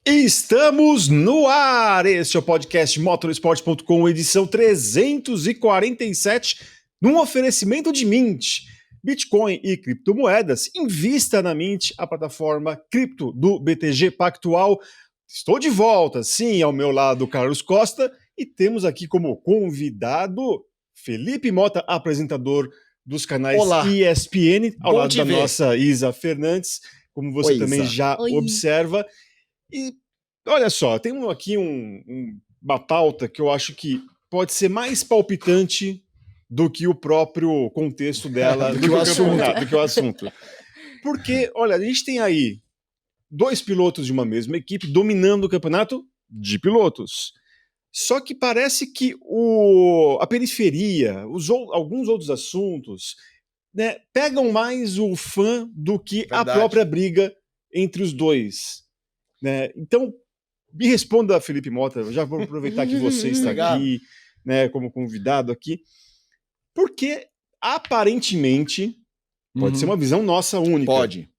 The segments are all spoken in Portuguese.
Estamos no ar! Este é o podcast Motorsport.com, edição 347, num oferecimento de Mint, Bitcoin e criptomoedas. Invista na Mint, a plataforma cripto do BTG Pactual. Estou de volta, sim, ao meu lado, Carlos Costa, e temos aqui como convidado Felipe Mota, apresentador dos canais Olá. ESPN, ao Bom lado te da ver. nossa Isa Fernandes, como você Oi, também Isa. já Oi. observa. E olha só, tem aqui uma pauta que eu acho que pode ser mais palpitante do que o próprio contexto dela, Do que o assunto. do que o assunto. Porque, olha, a gente tem aí dois pilotos de uma mesma equipe dominando o campeonato de pilotos. Só que parece que a periferia, alguns outros assuntos, né, pegam mais o fã do que a Verdade. própria briga entre os dois. Né? Então, me responda, Felipe Mota, eu já vou aproveitar que você está Obrigado. aqui, né, como convidado aqui, porque aparentemente, pode ser uma visão nossa única. Pode.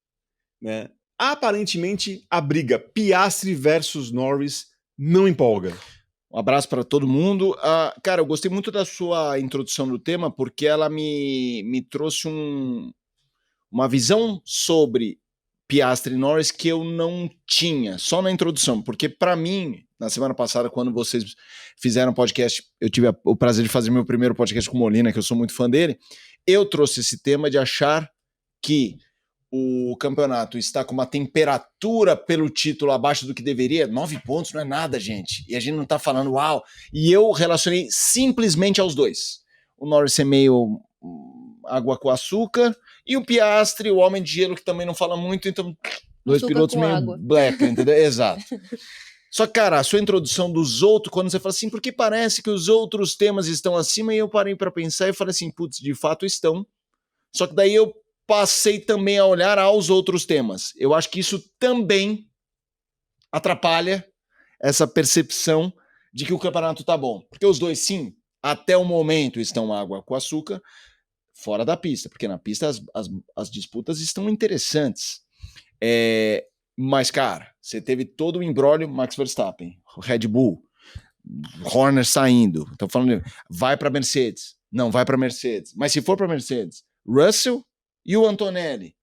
Né? Aparentemente, a briga Piastri versus Norris não empolga. Um abraço para todo mundo. Cara, eu gostei muito da sua introdução do tema, porque ela me trouxe uma visão sobre Piastri e Norris que eu não tinha, só na introdução. Porque, para mim, na semana passada, quando vocês fizeram podcast, eu tive o prazer de fazer meu primeiro podcast com o Molina, que eu sou muito fã dele, eu trouxe esse tema de achar que o campeonato está com uma temperatura pelo título abaixo do que deveria. 9 pontos não é nada, gente. E a gente não tá falando uau. E eu relacionei simplesmente aos dois. O Norris é meio água com açúcar, e o Piastri, o homem de gelo, que também não fala muito, então dois Açúcar pilotos com meio água. black, entendeu? Exato. Só que, cara, a sua introdução dos outros, quando você fala assim, porque parece que os outros temas estão acima, e eu parei para pensar e falei assim, putz, de fato estão. Só que daí eu passei também a olhar aos outros temas. Eu acho que isso também atrapalha essa percepção de que o campeonato tá bom. Porque os dois, sim, até o momento estão água com açúcar, fora da pista, porque na pista as disputas estão interessantes. Mas, cara, você teve todo o imbróglio, Max Verstappen, Red Bull, Horner saindo, estão falando, vai para Mercedes, não vai para Mercedes, mas se for para Mercedes, Russell e o Antonelli.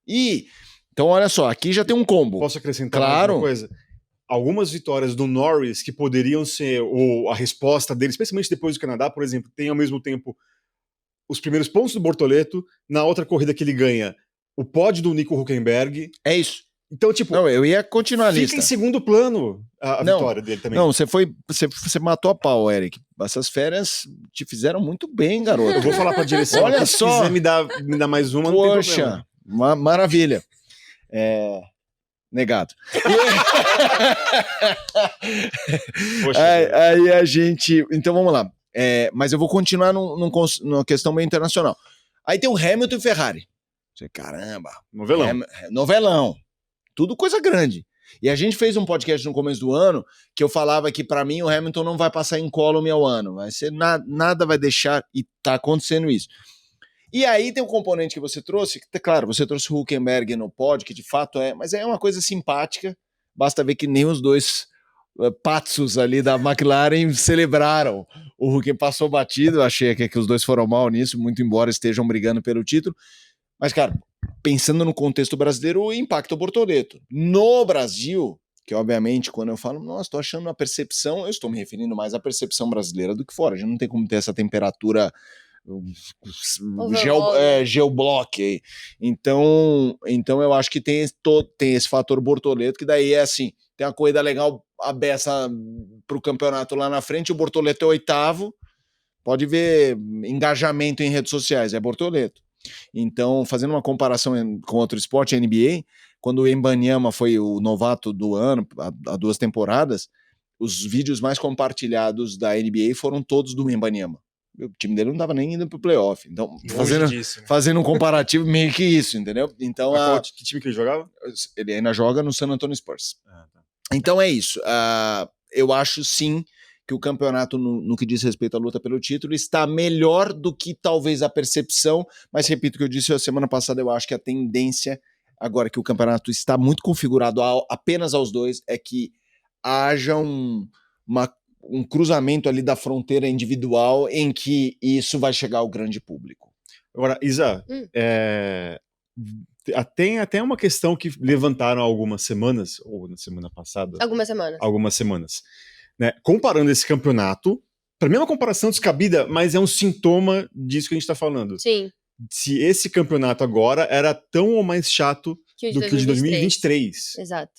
Então, olha só, aqui já tem um combo. Posso acrescentar Claro. mais uma coisa? Algumas vitórias do Norris que poderiam ser a resposta dele, especialmente depois do Canadá, por exemplo, tem ao mesmo tempo os primeiros pontos do Bortoleto, na outra corrida que ele ganha, o pódio do Nico Hülkenberg. É isso. Então, tipo, não, eu ia continuar a fica lista. em segundo plano a vitória dele também. Não, você matou a pau, Eric. Essas férias te fizeram muito bem, garoto. Eu vou falar pra direção, Olha aqui, só. se quiser me dar mais uma, não tem Poxa, problema. maravilha. Negado. Poxa, aí a gente... Então vamos lá. Mas eu vou continuar numa questão meio internacional. Aí tem o Hamilton e Ferrari. Caramba. novelão. Novelão. Tudo coisa grande. E a gente fez um podcast no começo do ano que eu falava que para mim o Hamilton não vai passar incólume ao ano. Vai ser nada vai deixar, e tá acontecendo isso. E aí tem um componente que você trouxe, que, claro, você trouxe o Hülkenberg no pódio, que de fato mas é uma coisa simpática. Basta ver que nem os dois patsos ali da McLaren celebraram. O Hülkenberg passou batido, achei que os dois foram mal nisso, muito embora estejam brigando pelo título. Mas, cara, pensando no contexto brasileiro, o impacto Bortoleto. No Brasil, que obviamente quando eu falo, nossa, estou achando a percepção, eu estou me referindo mais à percepção brasileira do que fora. A gente não tem como ter essa temperatura geoblock aí. Então eu acho que tem esse fator Bortoleto, que daí é assim, tem uma corrida legal, a beça pro campeonato lá na frente, o Bortoleto é 8º, pode ver engajamento em redes sociais, é Bortoleto. Então, fazendo uma comparação com outro esporte, a NBA, quando o Wembanyama foi o novato do ano, há 2 temporadas, os vídeos mais compartilhados da NBA foram todos do Wembanyama. O time dele não estava nem indo pro playoff. Então, fazendo um comparativo, meio que isso, entendeu? Então, que time que ele jogava? Ele ainda joga no San Antonio Spurs. Tá. Então é isso. Eu acho sim que o campeonato, no que diz respeito à luta pelo título, está melhor do que talvez a percepção, mas repito o que eu disse a semana passada, eu acho que a tendência, agora que o campeonato está muito configurado apenas aos dois, é que haja um cruzamento ali da fronteira individual em que isso vai chegar ao grande público. Agora, Isa, tem até uma questão que levantaram há algumas semanas, ou na semana passada. Algumas semanas. Né? Comparando esse campeonato, para mim é uma comparação descabida, mas é um sintoma disso que a gente está falando. Sim. Se esse campeonato agora era tão ou mais chato do que o de 2023. Exato.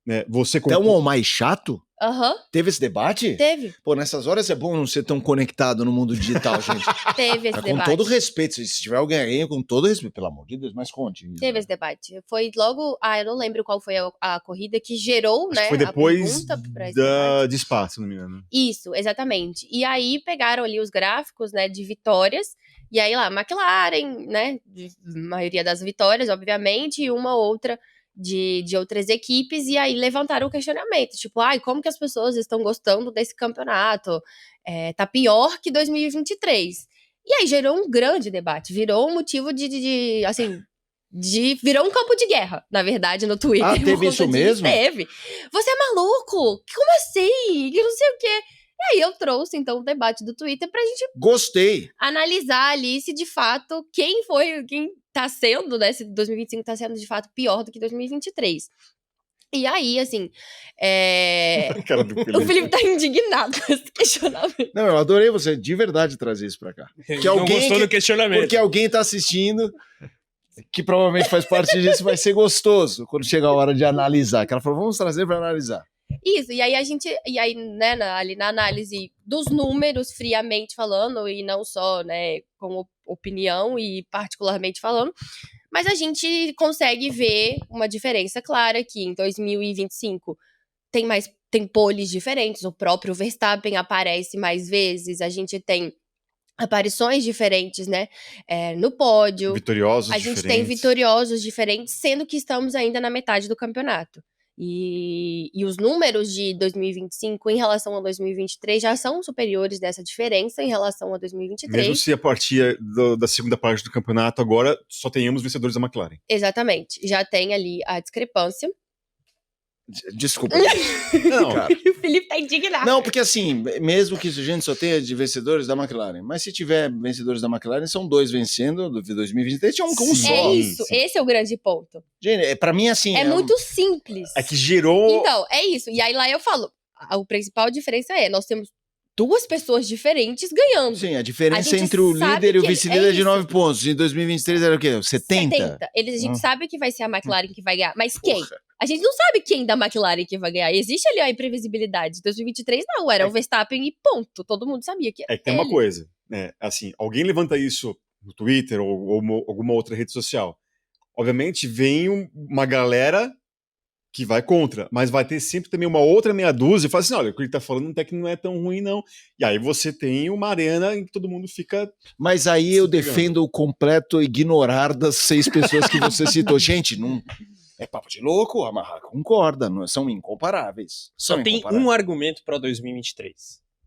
Né? Tão ou mais chato? Aham. Teve esse debate? Teve. Pô, nessas horas é bom não ser tão conectado no mundo digital, gente. Teve esse debate. Com todo respeito, se tiver alguém aí, com todo respeito, pelo amor de Deus, mas conte. Teve esse debate. Foi logo, eu não lembro qual foi a corrida que gerou, né, foi depois a pergunta de Spa, se não me engano. Isso, exatamente. E aí pegaram ali os gráficos, né, de vitórias, e aí lá, McLaren, né, maioria das vitórias, obviamente, e uma outra de outras equipes, e aí levantaram o questionamento, tipo, como que as pessoas estão gostando desse campeonato? Tá pior que 2023. E aí gerou um grande debate, virou um motivo virou um campo de guerra, na verdade, no Twitter. Teve isso mesmo? Teve. Você é maluco? Como assim? Que não sei o quê. E aí eu trouxe, então, o debate do Twitter pra gente... Gostei! Analisar ali se, de fato, quem tá sendo, né, se 2025 tá sendo, de fato, pior do que 2023. E aí, assim, Cara do Felipe. O Felipe tá indignado com esse questionamento. Não, eu adorei você de verdade trazer isso pra cá. Que alguém não gostou do questionamento. Porque alguém tá assistindo, que provavelmente faz parte disso, vai ser gostoso quando chegar a hora de analisar. Que ela falou, vamos trazer pra analisar. Isso, e aí, né, ali na análise dos números, friamente falando, e não só, né, com opinião e particularmente falando, mas a gente consegue ver uma diferença clara que em 2025 tem poles diferentes, o próprio Verstappen aparece mais vezes, a gente tem aparições diferentes, né, no pódio. Vitoriosos diferentes. A gente tem vitoriosos diferentes, sendo que estamos ainda na metade do campeonato. E os números de 2025 em relação a 2023 já são superiores dessa diferença em relação a 2023. Mesmo se a partir da segunda parte do campeonato agora só tenhamos vencedores da McLaren. Exatamente. Já tem ali a discrepância. Desculpa. Não, cara. O Felipe tá indignado. Não, porque assim, mesmo que a gente só tenha de vencedores da McLaren, mas se tiver vencedores da McLaren, são 2 vencendo do 2023, tinha um só. É isso, esse é o grande ponto. Gente, pra mim, assim... É muito simples. É que gerou... Então, é isso. E aí lá eu falo, a principal diferença nós temos 2 pessoas diferentes ganhando. Sim, a diferença entre o líder e o vice-líder é de 9 pontos. Em 2023 era o quê? 70? A gente sabe que vai ser a McLaren que vai ganhar, mas quem? A gente não sabe quem da McLaren que vai ganhar. Existe ali a imprevisibilidade. 2023 não, era o Verstappen e ponto. Todo mundo sabia que É que tem uma coisa, né? Assim, alguém levanta isso no Twitter ou alguma outra rede social. Obviamente vem uma galera que vai contra, mas vai ter sempre também uma outra meia dúzia e fala assim, olha, o que ele tá falando até que não é tão ruim não. E aí você tem uma arena em que todo mundo fica... Mas aí eu defendo o completo ignorar das 6 pessoas que você citou. Gente, não... É papo de louco, a Marra concorda, não, são incomparáveis. Só tem um argumento para 2023.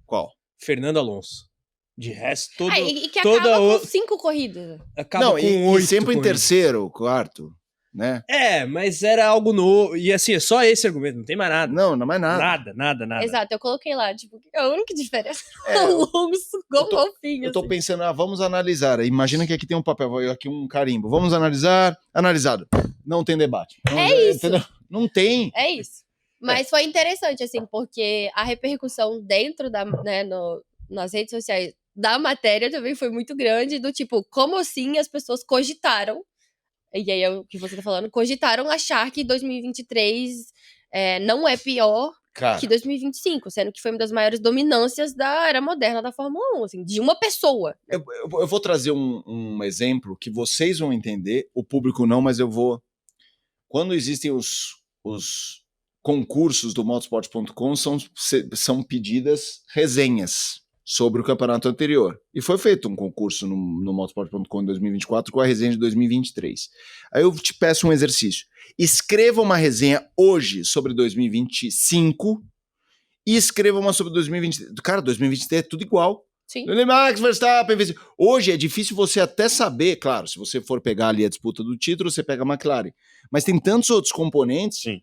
Qual? Fernando Alonso. De resto, todo... e que acaba com 5 corridas. Acaba com 8 e sempre em corridas. terceiro, quarto, né? Mas era algo novo. E assim, é só esse argumento, não tem mais nada. Não é mais nada. Nada. Exato, eu coloquei lá, tipo, a única diferença é Alonso com o golfinho. Eu tô pensando, vamos analisar. Imagina que aqui tem um papel, aqui um carimbo. Vamos analisar. Analisado. Não tem debate. Isso. Entendeu? Não tem. É isso. Mas foi interessante, assim, porque a repercussão dentro nas redes sociais da matéria também foi muito grande, do tipo, como assim as pessoas cogitaram, e aí é o que você tá falando, cogitaram achar que 2023 não é pior que 2025, sendo que foi uma das maiores dominâncias da era moderna da Fórmula 1, assim, de uma pessoa. Eu vou trazer um exemplo que vocês vão entender, o público não, mas eu vou... Quando existem os concursos do motorsport.com, são pedidas resenhas sobre o campeonato anterior. E foi feito um concurso no motorsport.com em 2024 com a resenha de 2023. Aí eu te peço um exercício. Escreva uma resenha hoje sobre 2025 e escreva uma sobre 2023. Cara, 2023 é tudo igual. Sim. Max Verstappen. Hoje é difícil você até saber, claro, se você for pegar ali a disputa do título, você pega a McLaren. Mas tem tantos outros componentes. Sim.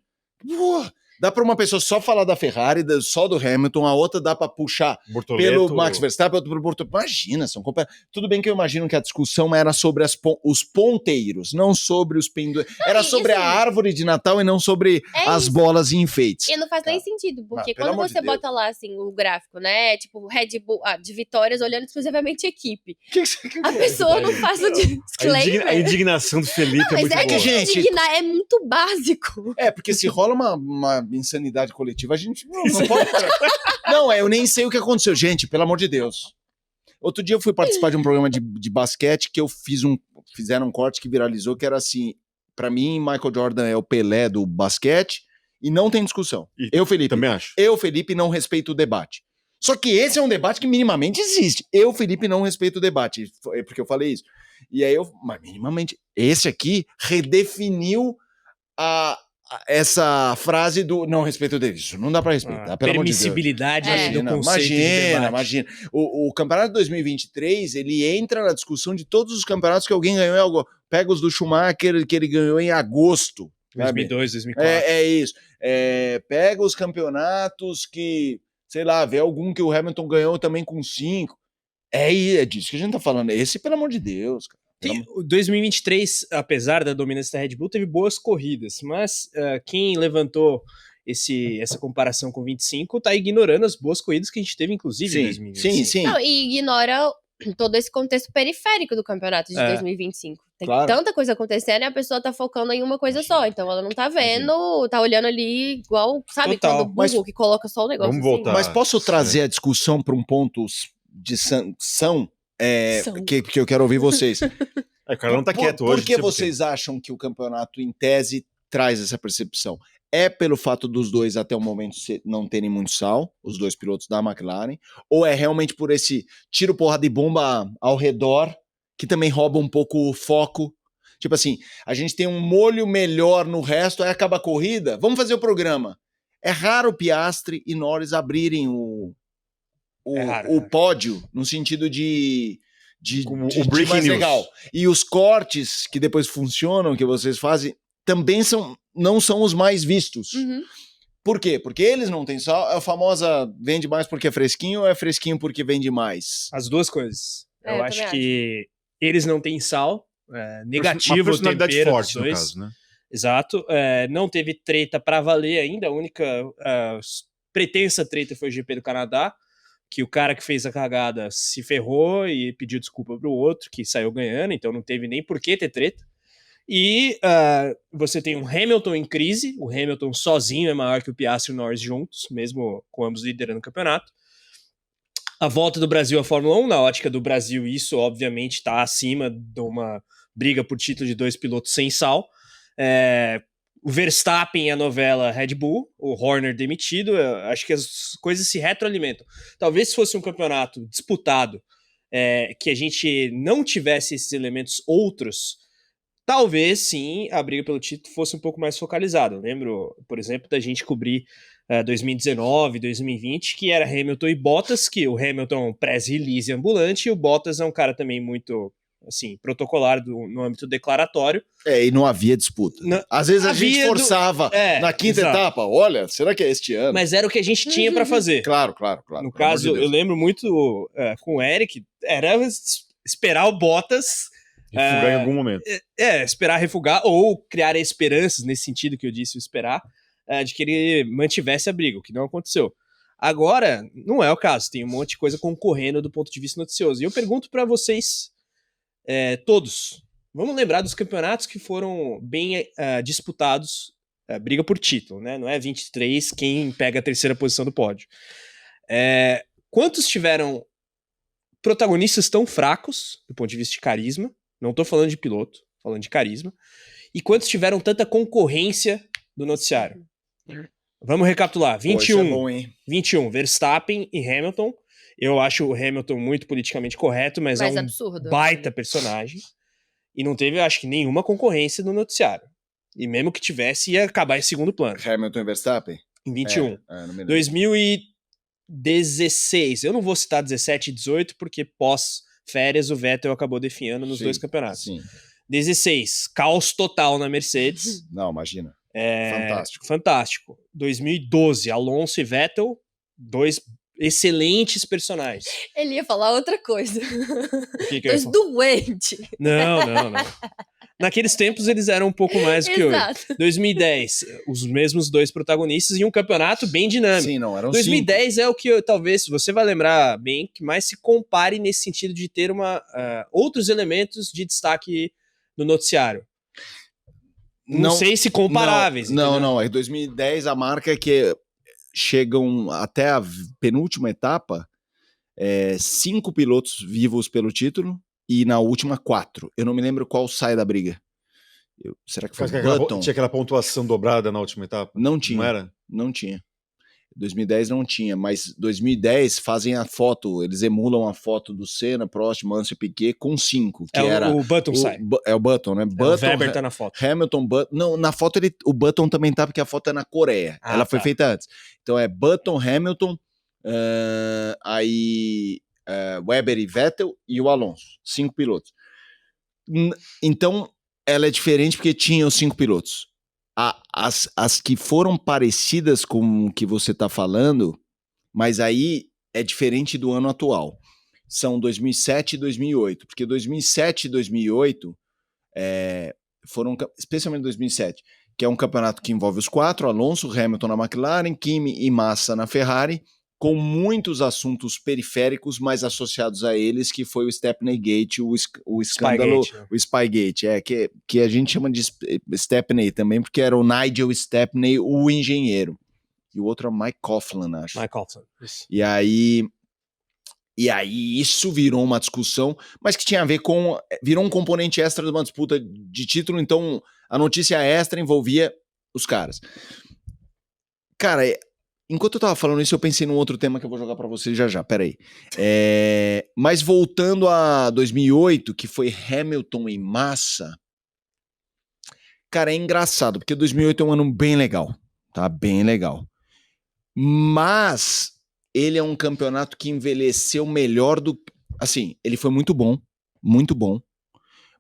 Dá pra uma pessoa só falar da Ferrari, só do Hamilton, a outra dá pra puxar pelo Max Verstappen, outro pelo Bortoleto. Imagina, tudo bem que eu imagino que a discussão era sobre os ponteiros, não sobre os pendores. Era sobre a árvore de Natal e não sobre as bolas e enfeites. E não faz nem sentido, porque pelo quando amor você de Deus. bota lá, assim, o gráfico, né, tipo, Red Bull, de vitórias, olhando exclusivamente a equipe. A pessoa não faz o disclaimer. A indignação do Felipe é Mas muito é boa. que gente- indignar é muito básico. Porque se rola uma insanidade coletiva, a gente não pode... Não, eu nem sei o que aconteceu. Gente, pelo amor de Deus. Outro dia eu fui participar de um programa de basquete que eu fizeram um corte que viralizou, que era assim, pra mim, Michael Jordan é o Pelé do basquete e não tem discussão. E também acho. Eu, Felipe, não respeito o debate. Só que esse é um debate que minimamente existe. Eu, Felipe, não respeito o debate. É porque eu falei isso. E aí mas minimamente, esse aqui redefiniu essa frase do não respeito dele. Isso não dá pra respeitar, pelo amor de Deus. Permissibilidade do conceito de Imagina. debate. O campeonato de 2023, ele entra na discussão de todos os campeonatos que alguém ganhou em algo. Pega os do Schumacher, que ele ganhou em agosto. 2002, 2004. É isso. Pega os campeonatos que, sei lá, vê algum que o Hamilton ganhou também com 5. É disso que a gente tá falando. Esse, pelo amor de Deus, cara. O 2023, apesar da dominância da Red Bull, teve boas corridas, mas quem levantou essa comparação com 25 tá ignorando as boas corridas que a gente teve, inclusive, em 2025. Sim. Não, e ignora todo esse contexto periférico do campeonato de 2025. Tem tanta coisa acontecendo e a pessoa tá focando em uma coisa só. Então ela não tá vendo, tá olhando ali igual, sabe, Total. quando o Google que coloca só o negócio. Vamos assim. voltar. Mas posso trazer a discussão para um ponto de sanção? Que eu quero ouvir vocês. O cara não tá quieto hoje. Por que vocês acham que o campeonato, em tese, traz essa percepção? É pelo fato dos dois, até o momento, não terem muito sal, os dois pilotos da McLaren, ou é realmente por esse tiro, porrada e bomba ao redor, que também rouba um pouco o foco? Tipo assim, a gente tem um molho melhor no resto, aí acaba a corrida, vamos fazer o programa. É raro Piastri e Norris abrirem o pódio, no sentido de o breaking mais news. legal. E os cortes que depois funcionam, que vocês fazem, também não são os mais vistos. Uhum. Por quê? Porque eles não têm sal. É a famosa vende mais porque é fresquinho ou é fresquinho porque vende mais? As duas coisas. Eu Eu acho também que eles não têm sal, negativo Uma o personalidade tempero forte, dos no dois. caso, né? Exato. Não teve treta pra valer ainda. A única pretensa treta foi o GP do Canadá, que o cara que fez a cagada se ferrou e pediu desculpa pro outro, que saiu ganhando, então não teve nem por que ter treta. E você tem um Hamilton em crise, o Hamilton sozinho é maior que o Piastri e o Norris juntos, mesmo com ambos liderando o campeonato. A volta do Brasil à Fórmula 1, na ótica do Brasil, isso obviamente está acima de uma briga por título de dois pilotos sem sal. O Verstappen é a novela Red Bull, o Horner demitido, acho que as coisas se retroalimentam. Talvez se fosse um campeonato disputado, que a gente não tivesse esses elementos outros, talvez sim a briga pelo título fosse um pouco mais focalizada. Eu lembro, por exemplo, da gente cobrir 2019, 2020, que era Hamilton e Bottas, que o Hamilton press-release ambulante, e o Bottas é um cara também muito assim, protocolar no âmbito declaratório. E não havia disputa. Às vezes a gente forçava na quinta etapa, olha, será que é este ano? Mas era o que a gente tinha pra fazer. Claro. No caso, eu lembro muito com o Eric, era esperar o Bottas refugar em algum momento. Esperar refugar ou criar esperanças, nesse sentido que eu disse, esperar, de que ele mantivesse a briga, o que não aconteceu. Agora, não é o caso, tem um monte de coisa concorrendo do ponto de vista noticioso. E eu pergunto pra vocês todos, vamos lembrar dos campeonatos que foram bem disputados, briga por título, né? Não é 23 quem pega a terceira posição do pódio. Quantos tiveram protagonistas tão fracos, do ponto de vista de carisma? Não tô falando de piloto, falando de carisma. E quantos tiveram tanta concorrência do noticiário? Vamos recapitular. 21, Pô, é bom, hein? 21, Verstappen e Hamilton. Eu acho o Hamilton muito politicamente correto, mas é um absurdo, baita personagem. E não teve, acho que, nenhuma concorrência no noticiário. E mesmo que tivesse, ia acabar em segundo plano. Hamilton e Verstappen? Em 21. Não me lembro. 2016. Eu não vou citar 17 e 18, porque pós-férias o Vettel acabou definhando nos dois campeonatos. Sim. 16. Caos total na Mercedes. Não, imagina. Fantástico. 2012, Alonso e Vettel, 2 excelentes personagens. Ele ia falar outra coisa. O que eu ia Dois falar? doentes. Não. Naqueles tempos eles eram um pouco mais do que hoje. Exato. 2010, os mesmos 2 protagonistas e um campeonato bem dinâmico. Sim, não, eram 2010 é o que talvez, você vai lembrar bem, que mais se compare nesse sentido de ter outros elementos de destaque no noticiário. Não sei se comparáveis. Não. É 2010 a marca é que chegam até a penúltima etapa 5 pilotos vivos pelo título e na última 4. Eu não me lembro qual sai da briga. Será que foi Button? Tinha aquela pontuação dobrada na última etapa? Não tinha. Não era? Não tinha. 2010 não tinha, mas 2010 fazem a foto, eles emulam a foto do Senna, Prost, Mansell e Piquet com 5, que era o Button sai. É o Button, né? O Button, Weber tá na foto. Hamilton, Button. Não, na foto o Button também tá, porque a foto é na Coreia. Ela foi feita antes. Então é Button, Hamilton, Weber e Vettel e o Alonso. 5 pilotos. Então ela é diferente porque tinha os 5 pilotos. As que foram parecidas com o que você está falando, mas aí é diferente do ano atual. São 2007 e 2008, porque 2007 e 2008 foram, especialmente 2007, que é um campeonato que envolve os 4, Alonso, Hamilton na McLaren, Kimi e Massa na Ferrari, com muitos assuntos periféricos mais associados a eles, que foi o Stepney Gate, o escândalo, Spygate, né? o Spygate, que a gente chama de Stepney também, porque era o Nigel Stepney, o engenheiro. E o outro é o Mike Coughlin, acho. Mike Coughlin. Isso. E aí isso virou uma discussão, mas que tinha a ver com... Virou um componente extra de uma disputa de título, então a notícia extra envolvia os caras. Cara, enquanto eu tava falando isso, eu pensei num outro tema que eu vou jogar pra vocês já, peraí. Mas voltando a 2008, que foi Hamilton e Massa, cara, é engraçado, porque 2008 é um ano bem legal, tá? Bem legal. Mas ele é um campeonato que envelheceu melhor do... Assim, ele foi muito bom,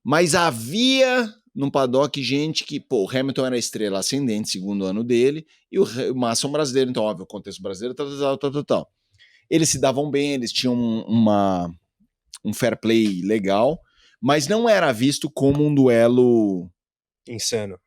mas havia no paddock gente que, o Hamilton era a estrela ascendente, segundo ano dele, e o Massa é um brasileiro, então, óbvio, o contexto brasileiro, tal. Eles se davam bem, eles tinham um fair play legal, mas não era visto como um duelo Insano.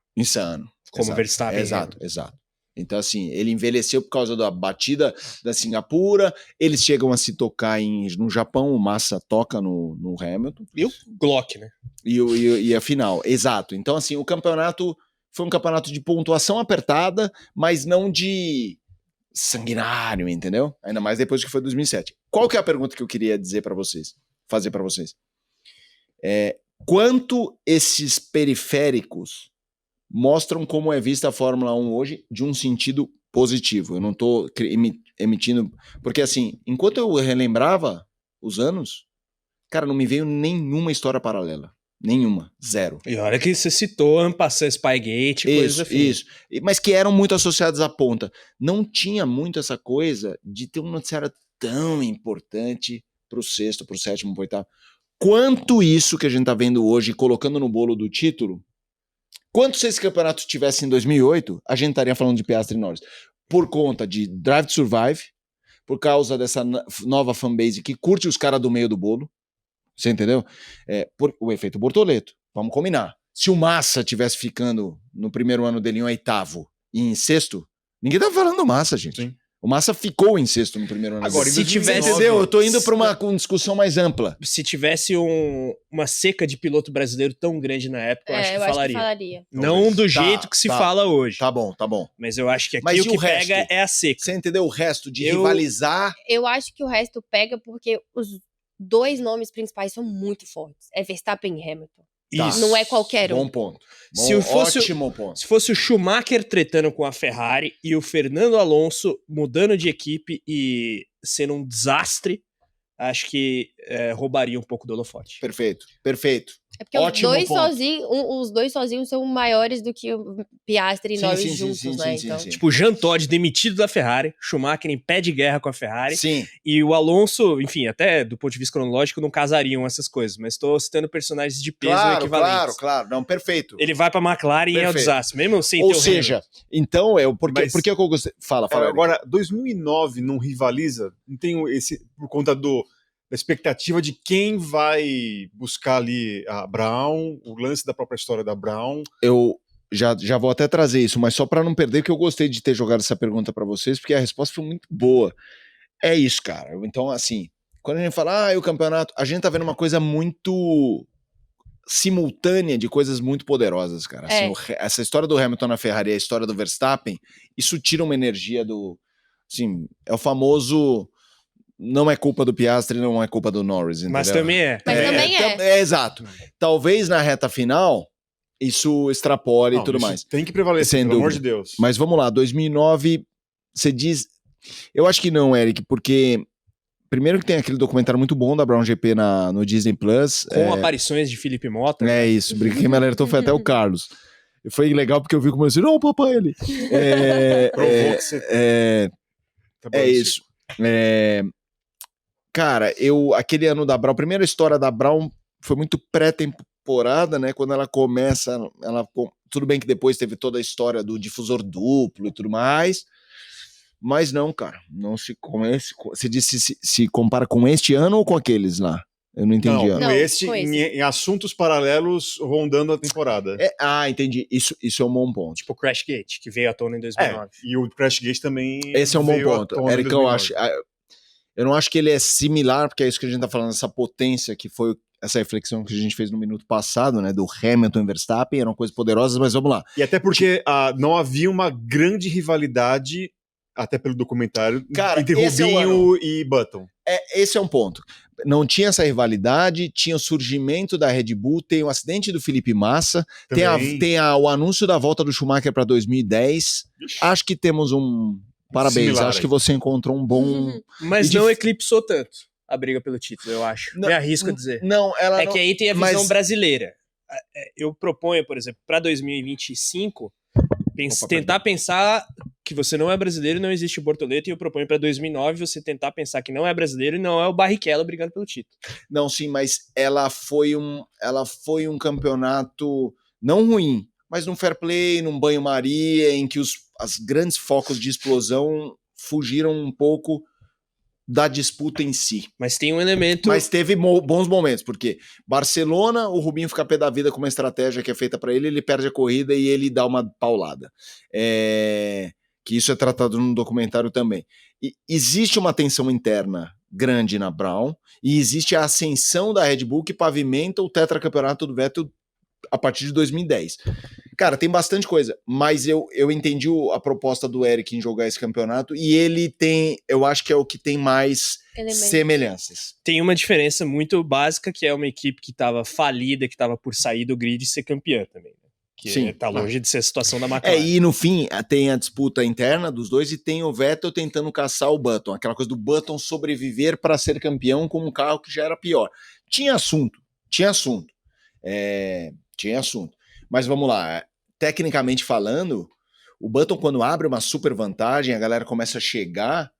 Como Exato. Verstappen. Exato. Então, assim, ele envelheceu por causa da batida da Singapura, eles chegam a se tocar no Japão, o Massa toca no Hamilton. E o Glock, né? E a final, exato. Então, assim, o campeonato foi um campeonato de pontuação apertada, mas não de sanguinário, entendeu? Ainda mais depois que foi 2007. Qual que é a pergunta que eu queria fazer para vocês? Quanto esses periféricos mostram como é vista a Fórmula 1 hoje de um sentido positivo? Eu não estou emitindo... Porque, assim, enquanto eu relembrava os anos, cara, não me veio nenhuma história paralela. Nenhuma. Zero. E olha que você citou Ampassan, Spygate, coisas assim. Isso. Mas que eram muito associados à ponta. Não tinha muito essa coisa de ter um noticiário tão importante pro sexto, pro sétimo, pro oitavo. Quanto isso que a gente tá vendo hoje, colocando no bolo do título, quanto se esse campeonato tivesse em 2008, a gente estaria falando de Piastri e Norris. Por conta de Drive to Survive, por causa dessa nova fanbase que curte os caras do meio do bolo. Você entendeu? Por o efeito Bortoleto. Vamos combinar. Se o Massa tivesse ficando no primeiro ano dele em oitavo e em sexto, ninguém tá falando do Massa, gente. Sim. O Massa ficou em sexto no primeiro ano. Agora, se tivesse, entendeu? Eu tô indo para uma discussão mais ampla. Se tivesse uma seca de piloto brasileiro tão grande na época, eu acho que falaria. Não do jeito que se fala hoje. Tá bom. Mas eu acho que aqui o que pega é a seca. Você entendeu o resto de rivalizar? Eu acho que o resto pega porque os 2 nomes principais são muito fortes. É Verstappen e Hamilton. Isso. Não é qualquer um. Bom ponto. Ótimo ponto. Se fosse o Schumacher tretando com a Ferrari e o Fernando Alonso mudando de equipe e sendo um desastre, acho que roubaria um pouco do holofote. Perfeito. É porque Ótimo ponto. os dois sozinhos são maiores do que o Piastri e Norris juntos, né? Então, Tipo, o Jean Todt demitido da Ferrari, Schumacher em pé de guerra com a Ferrari, Sim. e o Alonso, enfim, até do ponto de vista cronológico, não casariam essas coisas, mas estou citando personagens de peso equivalentes. Claro. Não, perfeito. Ele vai pra McLaren e é o desastre, mesmo sem Ou ter o seja, Hamilton. então, por Mas- que eu gostei? Fala, Eric. Agora, 2009 não rivaliza? Não tem esse, por conta da expectativa de quem vai buscar ali a Brown, o lance da própria história da Brown. Eu já vou até trazer isso, mas só para não perder, que eu gostei de ter jogado essa pergunta para vocês, porque a resposta foi muito boa. É isso, cara. Então, assim, quando a gente fala, o campeonato, a gente tá vendo uma coisa muito simultânea de coisas muito poderosas, cara. Assim, essa história do Hamilton na Ferrari e a história do Verstappen, isso tira uma energia do... Assim, é o famoso... Não é culpa do Piastri, não é culpa do Norris, entendeu? Mas também é. Mas também é. Exato. Talvez na reta final, isso extrapole Não, e tudo isso mais. tem que prevalecer, Sem pelo amor dúvida. de Deus. Mas vamos lá, 2009, você diz... Eu acho que não, Eric, porque... Primeiro que tem aquele documentário muito bom da Brown GP no Disney+. Plus. Com aparições de Felipe Mota. É isso, quem me alertou foi até o Carlos. E foi legal porque eu vi como eu disse, não, papai, ele... Provou que você... É isso. Cara, aquele ano da Brown, a primeira história da Brown foi muito pré-temporada, né? Quando ela começa, tudo bem que depois teve toda a história do difusor duplo e tudo mais, mas não, cara, não se você disse se compara com este ano ou com aqueles lá? Eu não entendi. Não, com Não, esse, com esse. em assuntos paralelos rondando a temporada. Entendi. Isso é um bom ponto. Tipo o Crash Gate, que veio à tona em 2009. E o Crashgate também. Esse é um bom veio à ponto. tona em Eric, eu 2009. acho. Eu não acho que ele é similar, porque é isso que a gente tá falando, essa potência que foi essa reflexão que a gente fez no minuto passado, né, do Hamilton e Verstappen, eram coisas poderosas, mas vamos lá. E até porque não havia uma grande rivalidade, até pelo documentário, Cara, entre esse é o Rubinho e Button. Esse é um ponto. Não tinha essa rivalidade, tinha o surgimento da Red Bull, tem o acidente do Felipe Massa, Também. tem o anúncio da volta do Schumacher para 2010. Acho que temos Parabéns, Similar acho aí. que você encontrou um bom... Mas E não eclipsou tanto a briga pelo título, eu acho. Não, Me arrisco a dizer. Não, ela É não... que aí tem a visão mas- brasileira. Eu proponho, por exemplo, para 2025, tentar pensar que você não é brasileiro e não existe o Bortoleto, e eu proponho para 2009 você tentar pensar que não é brasileiro e não é o Barrichello brigando pelo título. Não, sim, mas ela foi um campeonato não ruim, mas num fair play, num banho-maria, em que os grandes focos de explosão fugiram um pouco da disputa em si. Mas tem um elemento... Mas teve bons momentos, porque Barcelona, o Rubinho fica pé da vida com uma estratégia que é feita para ele perde a corrida e ele dá uma paulada. Que isso é tratado no documentário também. E existe uma tensão interna grande na Brown, e existe a ascensão da Red Bull que pavimenta o tetracampeonato do Vettel a partir de 2010. Cara, tem bastante coisa, mas eu entendi a proposta do Eric em jogar esse campeonato, e ele tem, eu acho que é o que tem mais semelhanças. Tem uma diferença muito básica, que é uma equipe que estava falida, que estava por sair do grid e ser campeã também. Que Sim, tá longe de ser a situação da McLaren. E no fim tem a disputa interna dos dois e tem o Vettel tentando caçar o Button, aquela coisa do Button sobreviver para ser campeão com um carro que já era pior. Tinha assunto. Mas vamos lá, tecnicamente falando, o Button quando abre uma super vantagem, a galera começa a chegar,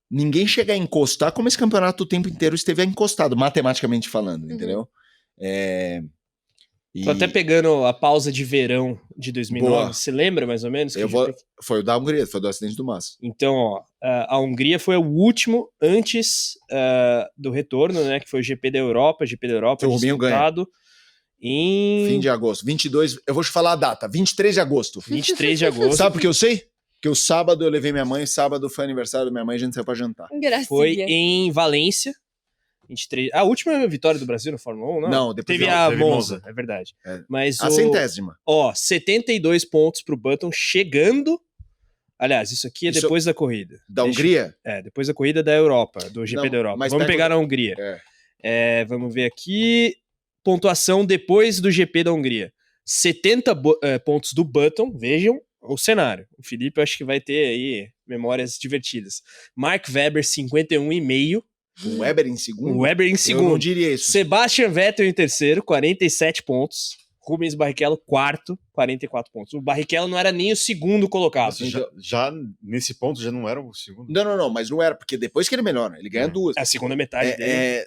ninguém chega a encostar como esse campeonato o tempo inteiro esteve encostado, matematicamente falando, entendeu? Tô até pegando a pausa de verão de 2009, Boa. você lembra mais ou menos? Foi o da Hungria, foi do acidente do Massa. Então, ó, a Hungria foi o último antes do retorno, né, que foi o GP da Europa O Rubinho disputado em fim de agosto, 22, eu vou te falar a data, 23 de agosto. 23 de agosto. Sabe por que eu sei? Porque o sábado eu levei minha mãe, sábado foi aniversário da minha mãe, a gente saiu pra jantar. Gracinha. Foi em Valência. 23. A última vitória do Brasil no Fórmula 1, não? Não, depois teve não, a teve Monza, Monza. é verdade. É. Mas A 100ª. 72 pontos pro Button chegando. Aliás, isso aqui é Isso- depois da corrida. Da Hungria? Depois da corrida da Europa, do GP Não, da Europa. mas Vamos pega pegar o- na Hungria. Vamos ver aqui. Pontuação depois do GP da Hungria. 70 pontos do Button, vejam o cenário. O Felipe eu acho que vai ter aí memórias divertidas. Mark Webber, 51,5. O Weber em O segundo? Weber em Eu não segundo. diria isso. Sebastian Vettel em terceiro, 47 pontos. Rubens Barrichello, quarto, 44 pontos. O Barrichello não era nem o segundo colocado. Nossa, já nesse ponto já não era o segundo. Não, mas não era, porque depois que ele melhora, ele ganha duas. A segunda metade dele.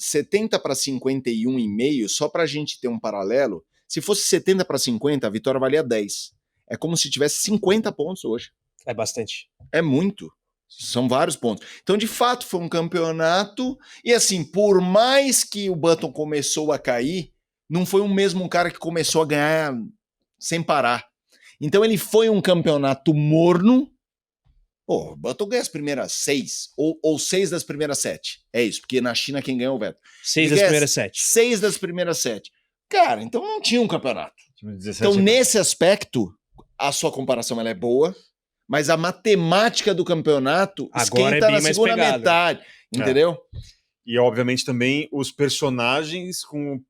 70 para 51,5, só pra gente ter um paralelo, se fosse 70 para 50, a vitória valia 10. É como se tivesse 50 pontos hoje. É bastante. É muito. São vários pontos. Então, de fato, foi um campeonato. E assim, por mais que o Button começou a cair, não foi o mesmo cara que começou a ganhar sem parar. Então, ele foi um campeonato morno. O Button ganha as primeiras 6, ou 6 das primeiras 7. É isso, porque na China quem ganhou é o Vettel. 6 das primeiras 7. 6 das primeiras 7. Cara, então não tinha um campeonato. Time de 17 Então, é- nesse aspecto, a sua comparação ela é boa, mas a matemática do campeonato Agora esquenta é bem na mais segunda pegada. metade, entendeu? E, obviamente, também os personagens com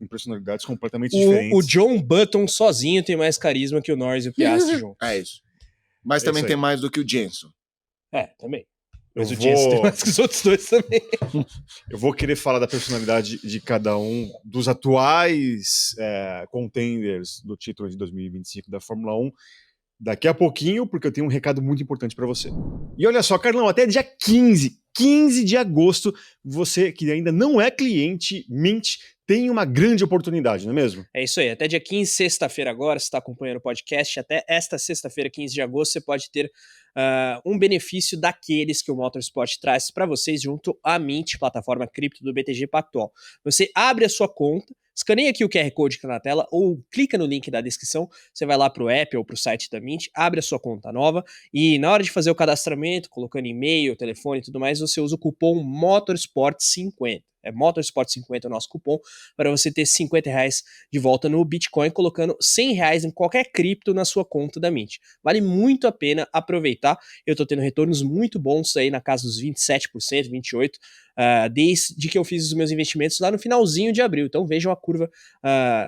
personalidades completamente O diferentes. John Button sozinho tem mais carisma que o Norris e o Piastri juntos. É isso. Mas É também isso tem aí. mais do que o Jenson. É, também. Eu Mas o Jenson tem mais que os outros dois também. vou querer falar da personalidade de cada um dos atuais contenders do título de 2025 da Fórmula 1 daqui a pouquinho, porque eu tenho um recado muito importante para você. E olha só, Carlão, até dia 15 de agosto, você que ainda não é cliente Mint, tem uma grande oportunidade, não é mesmo? É isso aí, até dia 15, sexta-feira agora, você está acompanhando o podcast, até esta sexta-feira, 15 de agosto, você pode ter um benefício daqueles que o Motorsport traz para vocês junto à Mint, plataforma cripto do BTG Pactual. Você abre a sua conta, escaneia aqui o QR Code que está na tela ou clica no link da descrição, você vai lá para o app ou para o site da Mint, abre a sua conta nova e na hora de fazer o cadastramento, colocando e-mail, telefone e tudo mais, você usa o cupom MOTORSPORT50. É MOTORSPORT50 o nosso cupom, para você ter R$50 de volta no Bitcoin, colocando R$100 em qualquer cripto na sua conta da Mint. Vale muito a pena aproveitar. Eu tô tendo retornos muito bons aí na casa dos 27%, 28%, desde que eu fiz os meus investimentos lá no finalzinho de abril. Então vejam a curva